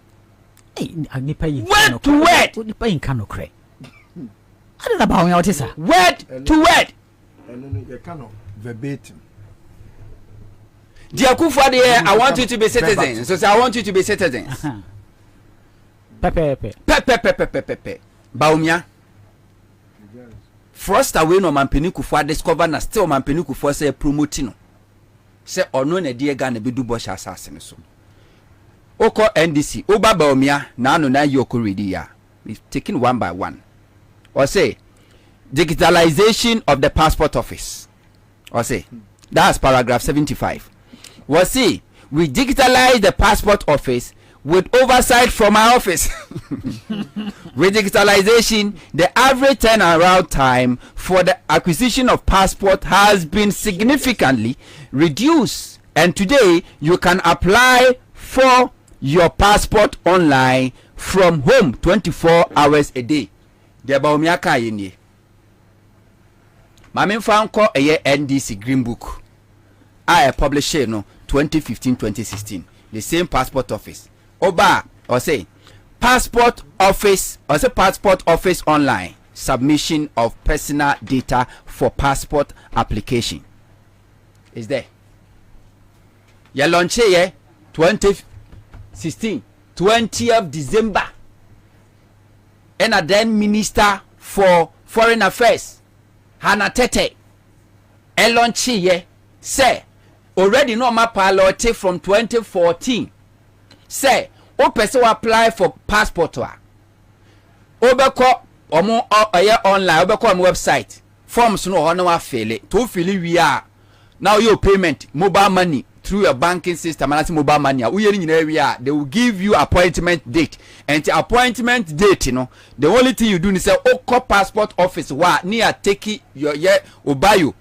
Word to word. Word to word. Verbatim. Dear Kufuor, I want you to be citizens. So I want you to be citizens. Pepe. Bawumia. First away no Mampeni Kufuor discover na still Mampeni Kufuor say promoting no. Say ono na die Ghana be du bo sha asase so. Oko NDC, Oba Bawumia na no na yoko ready ya. We taking one by one. Or say digitalization of the passport office. Or say that's paragraph 75. Or say we digitalize the passport office with oversight from our office. With digitalization, the average turnaround time for the acquisition of passport has been significantly reduced, and today you can apply for your passport online from home 24 hours a day. The Bawumia ka yenie. Mame fanko NDC Green Book. I published no 2015-2016. The same passport office. Oba or say passport office online submission of personal data for passport application is there. Ya launch here 2016 20th December. And then Minister for Foreign Affairs Hannah Tete launch here say already no ma pilot from 2014 say o person apply for passport wa obeko omo online obeko on website forms no ho na wa fill it to fill we are now your payment mobile money through your banking system and mobile money they will give you appointment date and the appointment date the only thing you do is say call passport office near take your obayo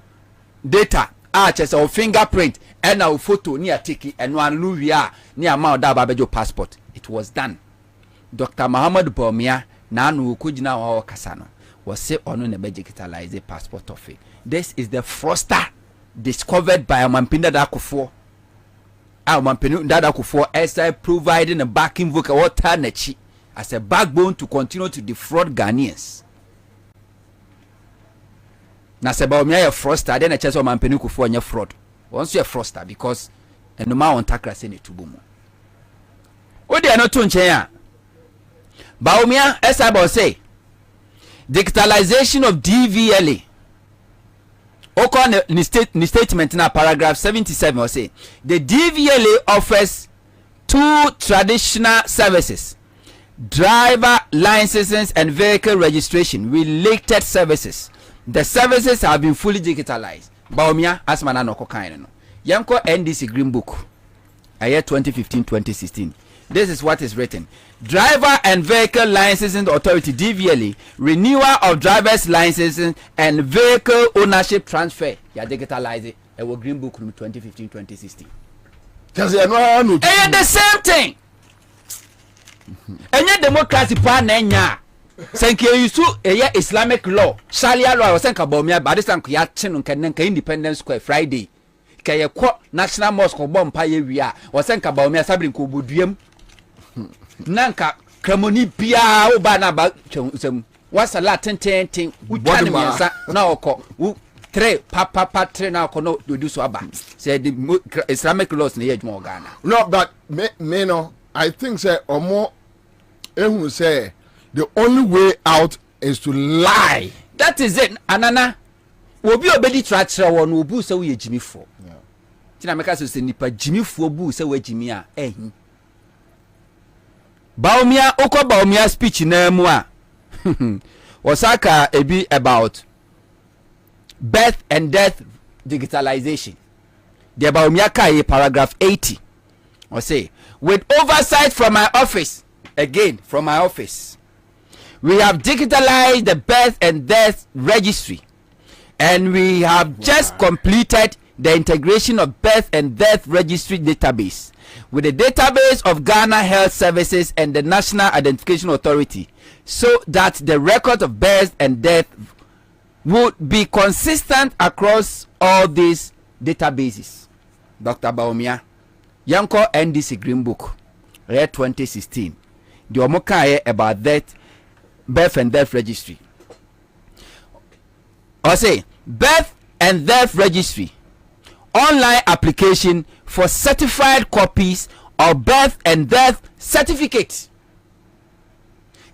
data just or fingerprint and our photo near take and one near amount that your passport. It was done. Dr. Muhammad Bawumia nanu kujina wa kasano was say on digitalize the passport office. This is the fraudster discovered by Amampinda Dakufo. Amampinda Dakufo as providing a backing vocal water nechi as a backbone to continue to defraud Ghanaians. Na se Bawumia a fraudster, then a chance of Amampinda Kufo and fraud. Once you a fraudster because no man on takra send it to Bumu. What they are not doing here. Bawumia, as I say, digitalization of DVLA. Okon ni statement na paragraph 77 or say the DVLA offers two traditional services: driver licenses and vehicle registration related services. The services have been fully digitalized. Bawumia asmana no kokan no. Yanko NDC Green Book. Year 2015-2016. This is what is written. Driver and Vehicle Licensing Authority DVLA renewal of driver's licenses and vehicle ownership transfer. Ya digitalize it. Our Green Book 2015-2016. The same thing. Any democracy plan enya. Senke yusu eye Islamic law. Sharia law was senka Bawumia badisan ko ya chinu nka Independence Square Friday. Kaya kwa National Mosque bompa ye wia. Wasenka Bawumia sabrin ko buduem. Nanka kramoni bia oba na ba twem wasa la ten utane miensa na okọ 3 papa 3 na okọ no do so aba say the Islamic laws na yedwuma Ghana. No, but me no, I think say omo ehun say the only way out is to lie. That is it. Anana obi obedi trachira won obu se wo yejimifo. Yeah. Tina meka so se nipa jimifo bu se wo jimi a ehin. Bawumia oko Bawumia speech na mu a wasaka ebi about birth and death digitalization. The Bawumia kai paragraph 80 or say with oversight from my office, again from my office, we have digitalized the birth and death registry and we have just completed the integration of birth and death registry database with the database of Ghana Health Services and the National Identification Authority, so that the record of birth and death would be consistent across all these databases. Dr. Bawumia, Yanko NDC Green Book, year 2016. The omoka about that birth and death registry. Or say birth and death registry online application for certified copies of birth and death certificate.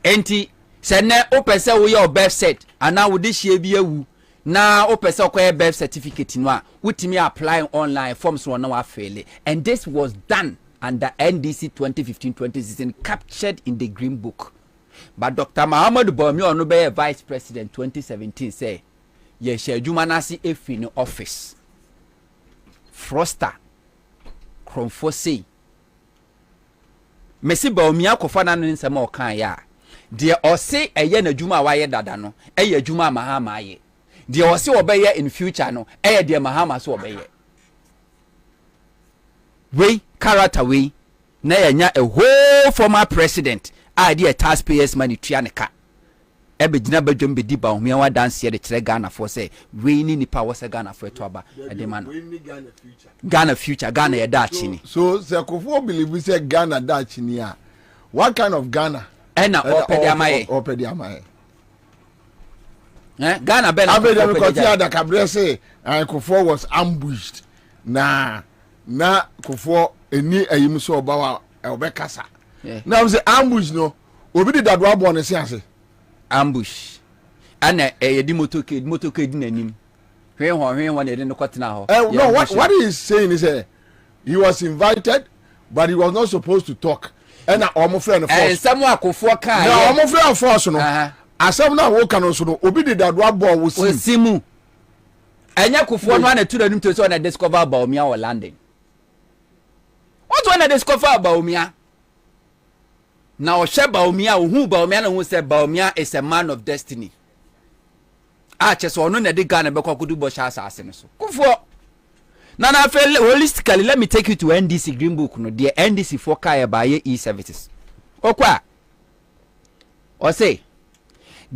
Enti sene opese wo your birth set ana wo de hie bi awu na opese okoye birth certificate no a wutimi apply online forms one na fail, and this was done under NDC 2015-2016 captured in the Green Book. But Dr. Muhammad Bawumia no be vice president 2017 say ye she adwuma na se efi ni office Froster Kromfo say Messi Bawumia kofa na no nsema o kan ya de o say eye na adwuma wa ye dada no eye adwuma mahama ye de o say obeye in future no eye de mahama so obeye we character we na ya a whole former president idea taxpayers money tuaneka ebegina badwom bedi Bawumia wa dance de kire Ghana for say we ni nipa wo say Ghana for to aba de man Ghana future Ghana ye da chini so Sekofo believe say Ghana da chini a what kind of Ghana ena opedi amaye Ghana be na opedi ada kabre say Sekofo was ambushed na Kofo eni ayim so oba wa obekasa now say ambush no obi di dadwa bo ne se ase ambush ana yedi motorcade nanim hwen they didn't cut now. No, what he is saying is he was invited, but he was not supposed to talk. And I'm friend and someone could for car. No, I'm friend force no. As some now work on so obi did that one ball with Simu. And ya could for one to the room to so discover about me or landing. What when I discover about me? Now Sheba Umia who Baumia who said Baumia is a man of destiny. Just one no de Ghana be kwa kudu bosha assassin so. Kufo. Nana feel holistically let me take you to NDC Green Book no the NDC for kaya by e-services. Okwa. Or say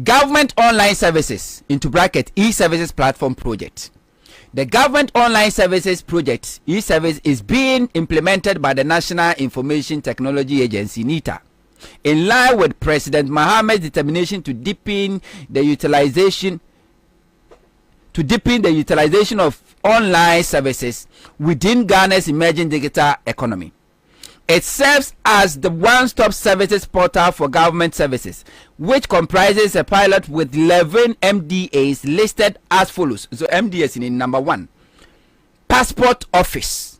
government online services into bracket e-services platform project. The government online services project e-service is being implemented by the National Information Technology Agency NITA. In line with President Mohammed's determination to deepen the utilization of online services within Ghana's emerging digital economy. It serves as the one-stop services portal for government services, which comprises a pilot with 11 MDAs listed as follows. So MDAs in number 1, Passport Office.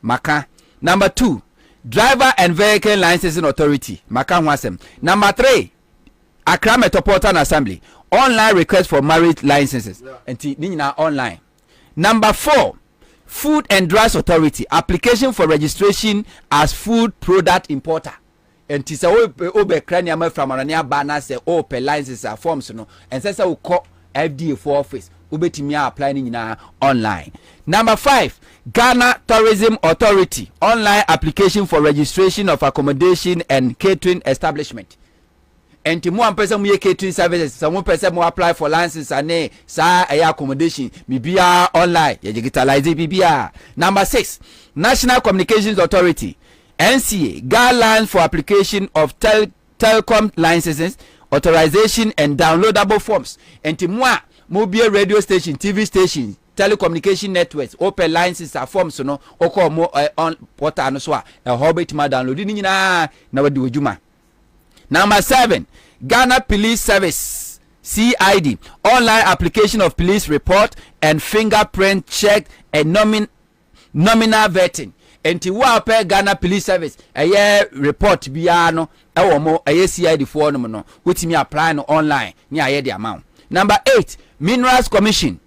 Maka. Number 2, Driver and Vehicle Licensing Authority. Maka Wasem. Number 3, Accra Metropolitan Assembly. Online request for marriage licenses. And online. Number 4, Food and Drugs Authority. Application for registration as food product importer. And tisa obe kraniama from anania bana se open licenses are forms no. And sasa we call FDA for office. Ubetimia applying in online. Number 5, Ghana Tourism Authority. Online application for registration of accommodation and catering establishment. And to one person we catering services, some person will apply for license and sa accommodation. Bibia online, digitalize bibia. Number 6, National Communications Authority, NCA, guidelines for application of telecom licenses, authorization and downloadable forms. And to moi, mobile radio station, TV station, telecommunication networks, open licenses are forms no oko mo on portal no so a hobbit ma download ni na wadi ojuma. Number 7, Ghana Police Service, CID, online application of police report and fingerprint check and nominal vetting. Enti wa pe Ghana Police Service eye report bia no e wo mo eye CID for no no wetimi apply no online ni aye the amount. Number 8, Minerals Commission,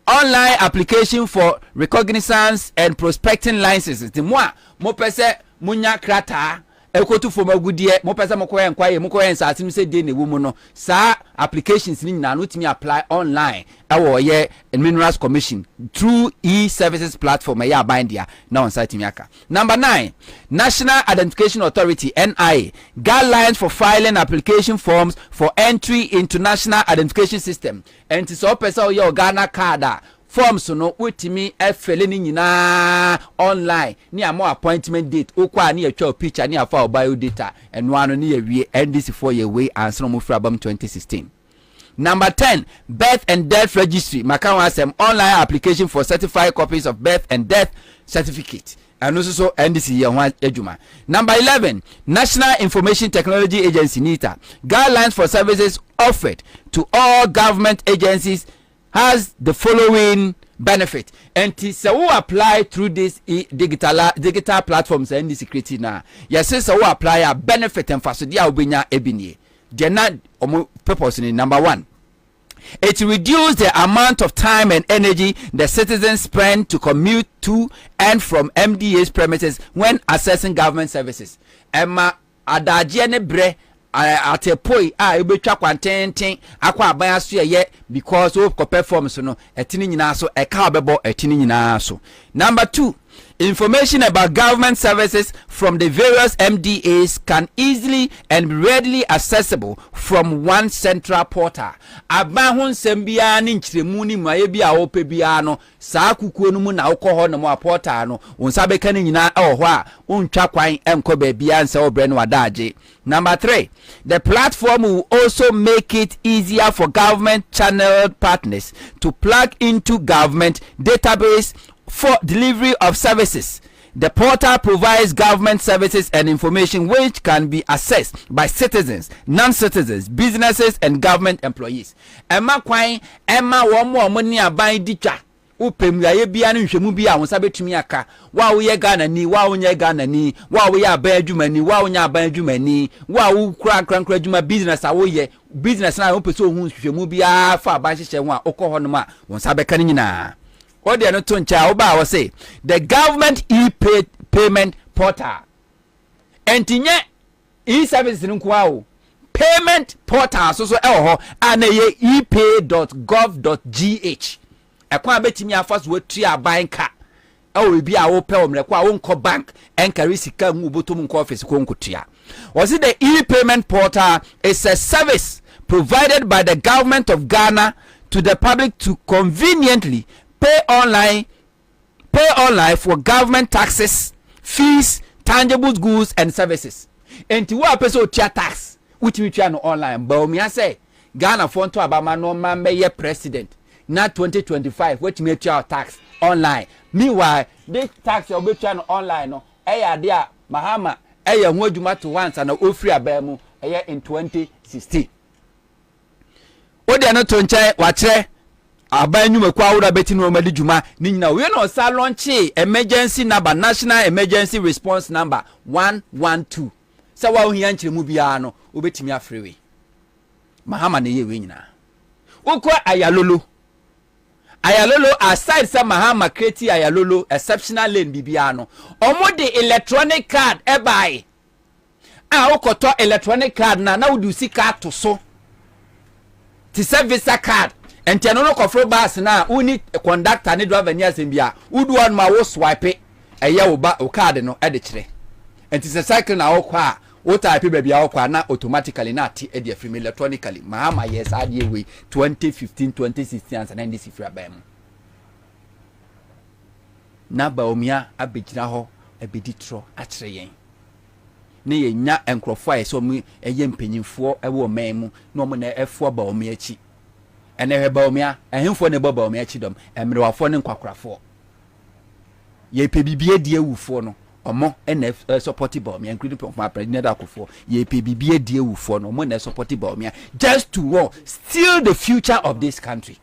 online application for recognizance and prospecting licenses. Ti mo pese munya krata ekotu for magudie mo pese mo koyen kwaye mo koyen sa atim se de ne wo mu no sa applications ni na no timi apply online ewo ye Minerals Commission through e-services platform ya bindia na on site miaka. Number 9, National Identification Authority, NIA, guidelines for filing application forms for entry into National Identification System. And so person your Ghana card forms no wetimi efele ni nyina online ni amo appointment date okwa ni atwa picture ni afa bio data eno ano ni awie NDC for your way answer mo frabam 2016. Number 10, Birth and Death Registry, Makawa online application for certified copies of birth and death certificate. And also NDC ejuma. Number 11, National Information Technology Agency, NITA, guidelines for services offered to all government agencies has the following benefit. And so who apply through this digital platforms and security now. Yes, so who apply a benefit and facility ubinya ebini. Jena purpose in number 1. It reduces the amount of time and energy the citizens spend to commute to and from MDA's premises when accessing government services. Emma adagye ne bre atepoi ebetwa kwantenten akwa aban so ye because of performance no etini nyina so eka obebo etini nyina so. Number 2, information about government services from the various MDAs can easily and readily accessible from one central portal. Aban ho nsem bia ne nkyiremu ni maye bia wo pe bia no saa kukuo no mu na wokọ ho no mo portal no wonsa beka ne nyina ho a wontwa kwan enko ba bia nsa obre no wadaje. Number 3, the platform will also make it easier for government channel partners to plug into government database for delivery of services. The portal provides government services and information which can be accessed by citizens, non-citizens, businesses, and government employees. Emma kwan, Emma womo ni aban dicha. Upem ya bia ne nhwemu bia won sabetumi aka. Wa wo ye Ghana ni, wa wo nye Ghana ni, wa wo ye aban adwuma ni, wa wo nya aban adwuma ni, wa wo kura adwuma business a wo ye, business na wo pese ohun nhwemu bia fa aban hyehyɛ ho a okɔ hɔ no ma won sabeka ni nyina. Ode no to ncha wo ba wo say the government payment portal. Entinye e-services nkwa o. Payment portal so ho ana ye epay.gov.gh. Ekwa betimi afa so watu aban ka. Ewo bi a wo pe omreko a wo nko bank enkari sika mu botom nko office ko nkotua. Was it the e-payment portal is a service provided by the government of Ghana to the public to conveniently pay online for government taxes, fees, tangible goods and services. Enti wo apeso tia tax, utimi tia no online. Ba omi ase Ghana fonto abama no man be president na 2025 wetimi tia tax online. Meanwhile, this tax you be tia no online no eya de a Mahama eya ho adwuma to once na ofri abamu eya in 2016. Ode no to nche wa kire abanyu kwa wura beti no mali juma ni nyina we no sa launch emergency number, national emergency response number 112. Sa wa ohia nkyere mu bia no obetimi afrewe Mahama ne ye we nyina ukwa ayalolo aside sa Mahama create ayalolo exceptional lane bibia no omo de electronic card e buy ukoto electronic card na wudu sika to so ti service card enti ano no kofro bus na uni conductor ne driver ni asembia udu on ma wo swipe eye wo ba o card no e de kire enti se cycle na wo kwa wo type ba bia wo kwa na automatically na ati e de free electronically Mahama yes ade we 2015 2016 and 90 sifra ba mu na ba omia abegina ho abedi tro a kire yen ne ye nya enkrofo a so mu eye mpanyimfo e wo man mu no mo na efo ba omia chi ene heba omia ehemfo ne baba omia chi dom emrewafo ne nkwakrafo ye pe bibie die wufo no omo ene support ba omia including from president akofo ye pe bibie die wufo no omo na support ba omia just to steal the future of this country.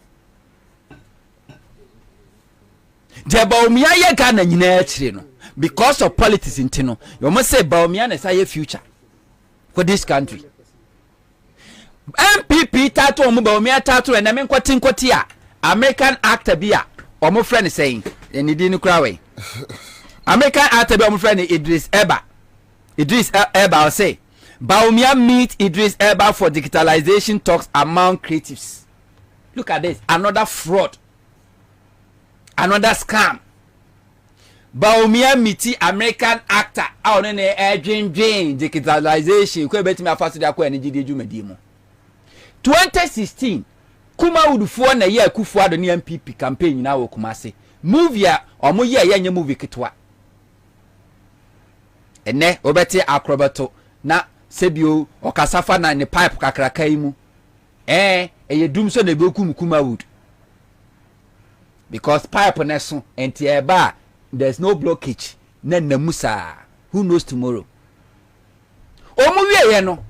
The ba omia ye Ghana nyina akire no because of politics intino you must say ba omia na say future for this country. MPP tato omo ba omi tato na me nkoti a American actor bia omo friend saying eni di ni kura we American actor bia omo friend Idris Elba will say Baumia meet Idris Elba for digitalization talks among creatives. Look at this, another fraud, another scam. Baumia meet American actor on ne dream digitalization ko betimi afaso da ko eni gidi djumadi mu 2016 kuma udufo na ye akufu ado ne MPP campaign na wo Kumasi movie a omo ye nya movie kitwa ene obeti acrobato na sebio okasafa na ne pipe kakraka imu eye dum so na bekum kuma wood because pipe na so enti eba there's no blockage na namusa who knows tomorrow omo wie ye no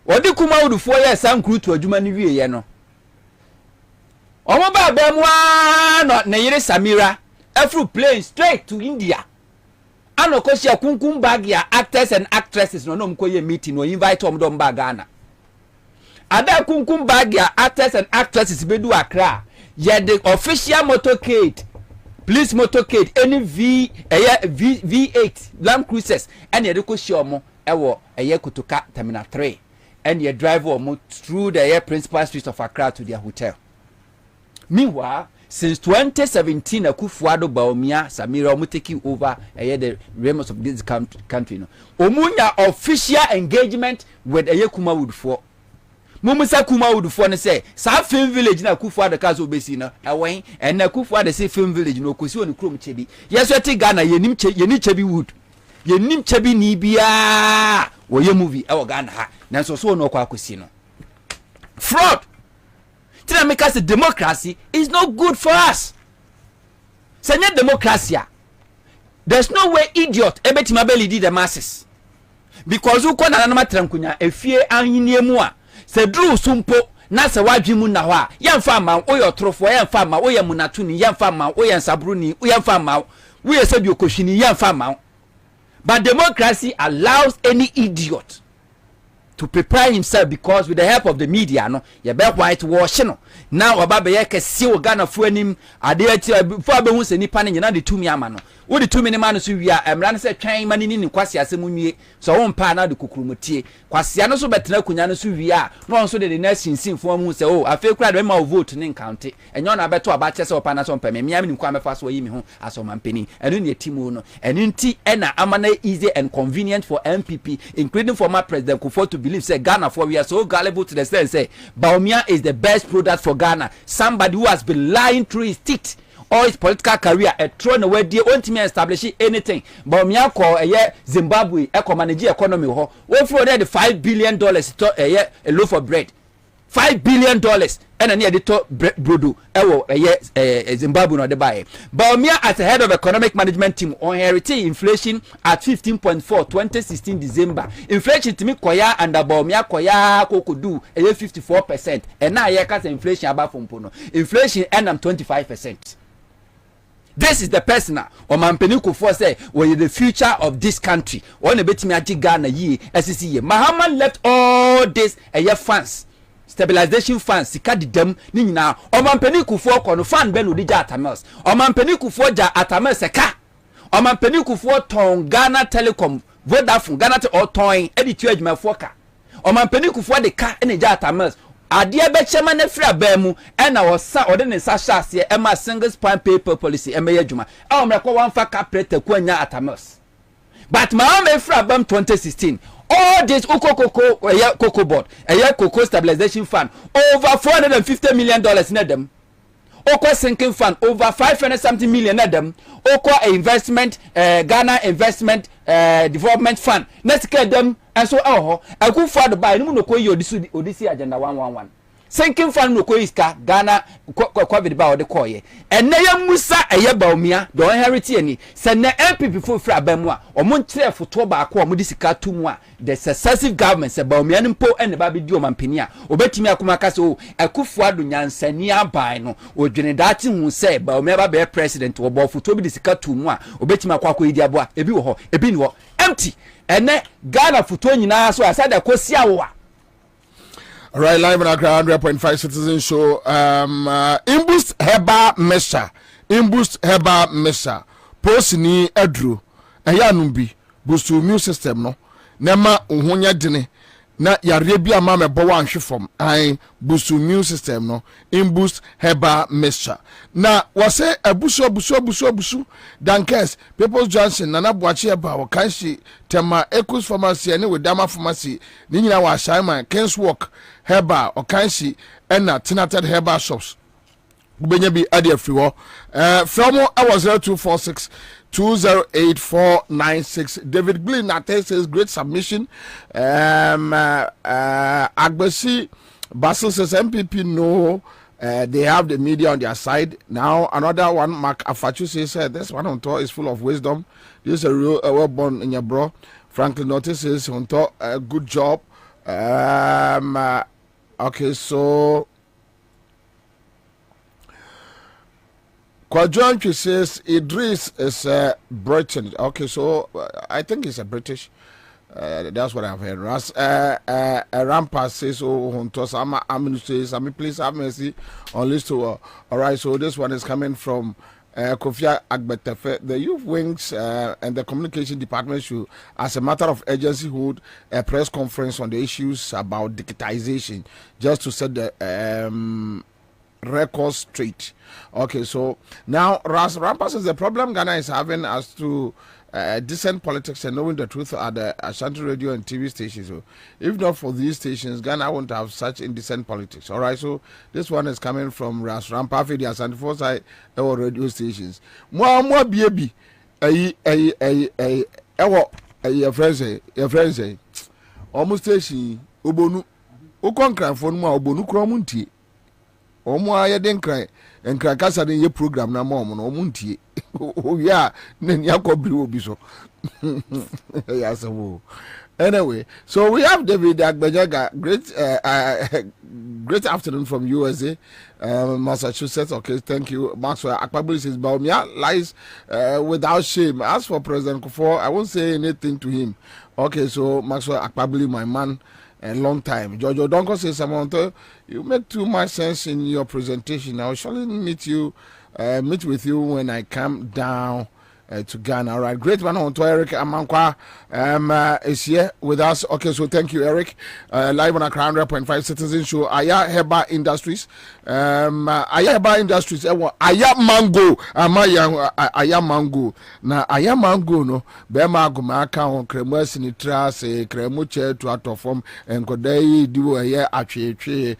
odi kuma udufo ye sankru to adwuma ni wie ye no omo ba ba mu no ne yire Samira afru plane straight to India anokosia kunkum bag ya actors and actresses no mkoye meeting no invite om do mba Ghana ada kunkum bag ya actors and actresses bedu Accra ye the official motorcade police motorcade any V8 Land Cruisers and ye de kosia omo ewo eye Kutuka Terminal 3 and ye drive omo through the principal streets of Accra to their hotel. Meanwhile, since 2017 Akufo-Addo Bawumia Samira omo taking over the realms of this country no omunya official engagement with Kuma Woodfo mumusa Kuma Woodfo ne say sa film village na Akufo-Addo kazo obesi no ewen and Akufo-Addo say film village no kosi oni krom chebi yeso te Ghana yenim chebi wood yenim chebi ni bia wo ye movie e wo Ghana ha nanso so no kwa kosi no fraud. Because democracy is not good for us. Senye democracy. there's no way idiot ebetima be lead the masses because who kon ananama trankunya efie ahenie mu a se dru sumpo na se wadwe mu na ho a yemfa ma oyo trofo yemfa ma oyo munatuni yemfa ma oyo nsabruni yemfa ma we se bi okohwini yemfa ma. But democracy allows any idiot to prepare himself because with the help of the media no you be whitewash no now obabe ye kese o Ghana fu anim ade ati before be hu se nipa ne nyina de tumi ama no wo de tumi ne ma no so wia emra ne se twan ma ni kwase asem nwie so wo mpa na de kukurumotie kwase no so betena kunya no so wia no so de na sinsin fu amu se o afi kura de ma vote ne count enyo na beto aba che se opa na so mpa me miam ni kwa mefa so yi me ho asomampeni enu ne timu no enu nti ena amana easy and convenient for MPP including former president Kufuor to believe say Ghana for we are so gullible to the sense say Bawumia is the best product for Ghana, somebody who has been lying through his teeth all his political career a thrown away the ultimate establishing anything. Bawumia ko Zimbabwe manage economy ho we for the $5 billion to a loaf of bread. $5 billion and any editor brodo Zimbabwe no de buy. Bawumia as the head of economic management team inherited inflation at 15.4 2016 December. Inflation to me koya and Bawumia koya kokodu 54% and now here cause inflation above from pono. Inflation and 25%. This is the person Omampeni Kufuor say we the future of this country. One betimi agi Ghana yi SCC ye. Mahama left all this fans. Stabilization funds sika didam ni nyina Omampeni Kufuor kono fan be no dija Atamels Omampeni Kufuor ja Atamels seka Omampeni Kufuor ton Ghana Telecom Vodafone Ghana te oton editu adwumafo ka Omampeni Kufuor de ka ene ja Atamels ade be chema na fira ba mu ena wosa ode ne sa hase e ma single span paper policy e meya adwuma e omreko wan fa capital ku anya Atamels but ma me fira bam 2016 all this cocoa board cocoa stabilization fund over $450 million in them oko sinking fund over 500 something million in them oko investment Ghana investment development fund let's get them and so I go for the buy no ko odisi agenda 111 sinking fund no ko iska Ghana covid ba ode koye enne ya musa Bawumia do inherit ani se na MPP for fra bamu a omo nkyere foto ba ko omo disika tumu a the successive government se Bawumia npo enne ba bi di omampani a obetimi akoma ka se o Akufo Addo nyansani aban no odwene daati hu se Bawumia ba be president wo bo foto bi disika tumu a obetimi akwa idi abo a ebi wo ho ebi ni wo empty enne Ghana foto nyina so asada kosi awa. All right, live on Accra 100.5 Citizen Show. Imboost Herbal Mixture. Imboost Herbal Mixture. Posini Edru. Eya numbi. Boost immune system no. Nema uhonya dine. Na yarebi ama me bo wan hwe fom. Ai boost immune system no. Imboost Herbal Mixture. Na wase abusu Dankes People's Johnson Nana Boachi Eba Wakanshi Tema Ekus Pharmacy ene with Dama Pharmacy ni nyina wa Shaima Kens Walk Herbal Okanshi ena Tinated Herbal Shops Ubenya bi ade afriwo from hours 0246 208-496. David Glynn says great submission. Agbesi Basil says MPP no. They have the media on their side. Now another one, Mark Afachu says this one on top is full of wisdom. This is a real well born in your bro. Franklin Notice says on top good job. Okay, so Quadranchi says Idris is Britain. Okay, so I think he's a British. That's what I've heard. Rampa says, "Oh, Hontos, I'm says, please have mercy on list to." All right, so this one is coming from Kofi Agbetefe. The youth wings and the communication department should, as a matter of urgency, hold a press conference on the issues about digitization, just to set the record straight. Okay, so now Rampa says the problem Ghana is having as to decent politics and knowing the truth at the Ashanti radio and TV stations. So if not for these stations, Ghana won't have such indecent politics. All right, so this one is coming from Ras Rampafi, the Ashanti Force our radio stations. More baby, your friends say, almost station Ubonu Ukonkran for more Ubonu Cromunti. omo aye den nkran kasa den ye program na ma omo no omo ntie o ya na ni akobiri obi so ya so. Anyway, so we have David Agbejaga. Great afternoon from USA, Massachusetts. Okay, thank you. Maxwell Akpabili says, Baumia lies without shame. As for President Kufuor, I won't say anything to him. Okay, so Maxwell Akpabili, my man, a long time. Jojo Donko says, Samantha, you make too much sense in your presentation. I will surely meet with you when I come down to Ghana. All right, great man on to Eric Amankwa is here with us. Okay, so thank you, Eric. Live on Accra 100.5 Citizen Show. Aya Heba Industries. Aya Heba Industries. Aya Mango. Aya Mango. Na Aya Mango no. Bema gumaka on cremus ni tras cremuche to atofom enkodai diwo ye atwe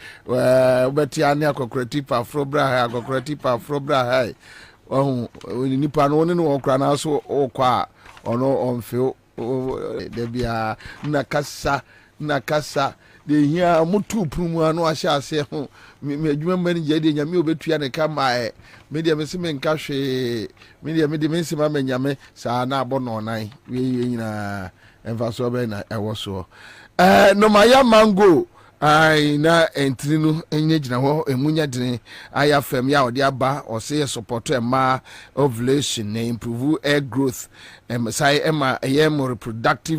beti ania kokretipa frobra hai. Nipa no ne no okra na so okwa ono onfeo debia nakasa de hia mutu prumu anu ahya ase ho me adwuma mani je de nyame obetua ne kama me de mesi me nka hwe me de mesi ma nyame sa na abo no nan we nyina emfa so be na ewo so no maya mango ai na entrinu enye gina ho emunya dine aya fam ya ode aba o say support ma ovulation na improve egg growth sai ema reproductive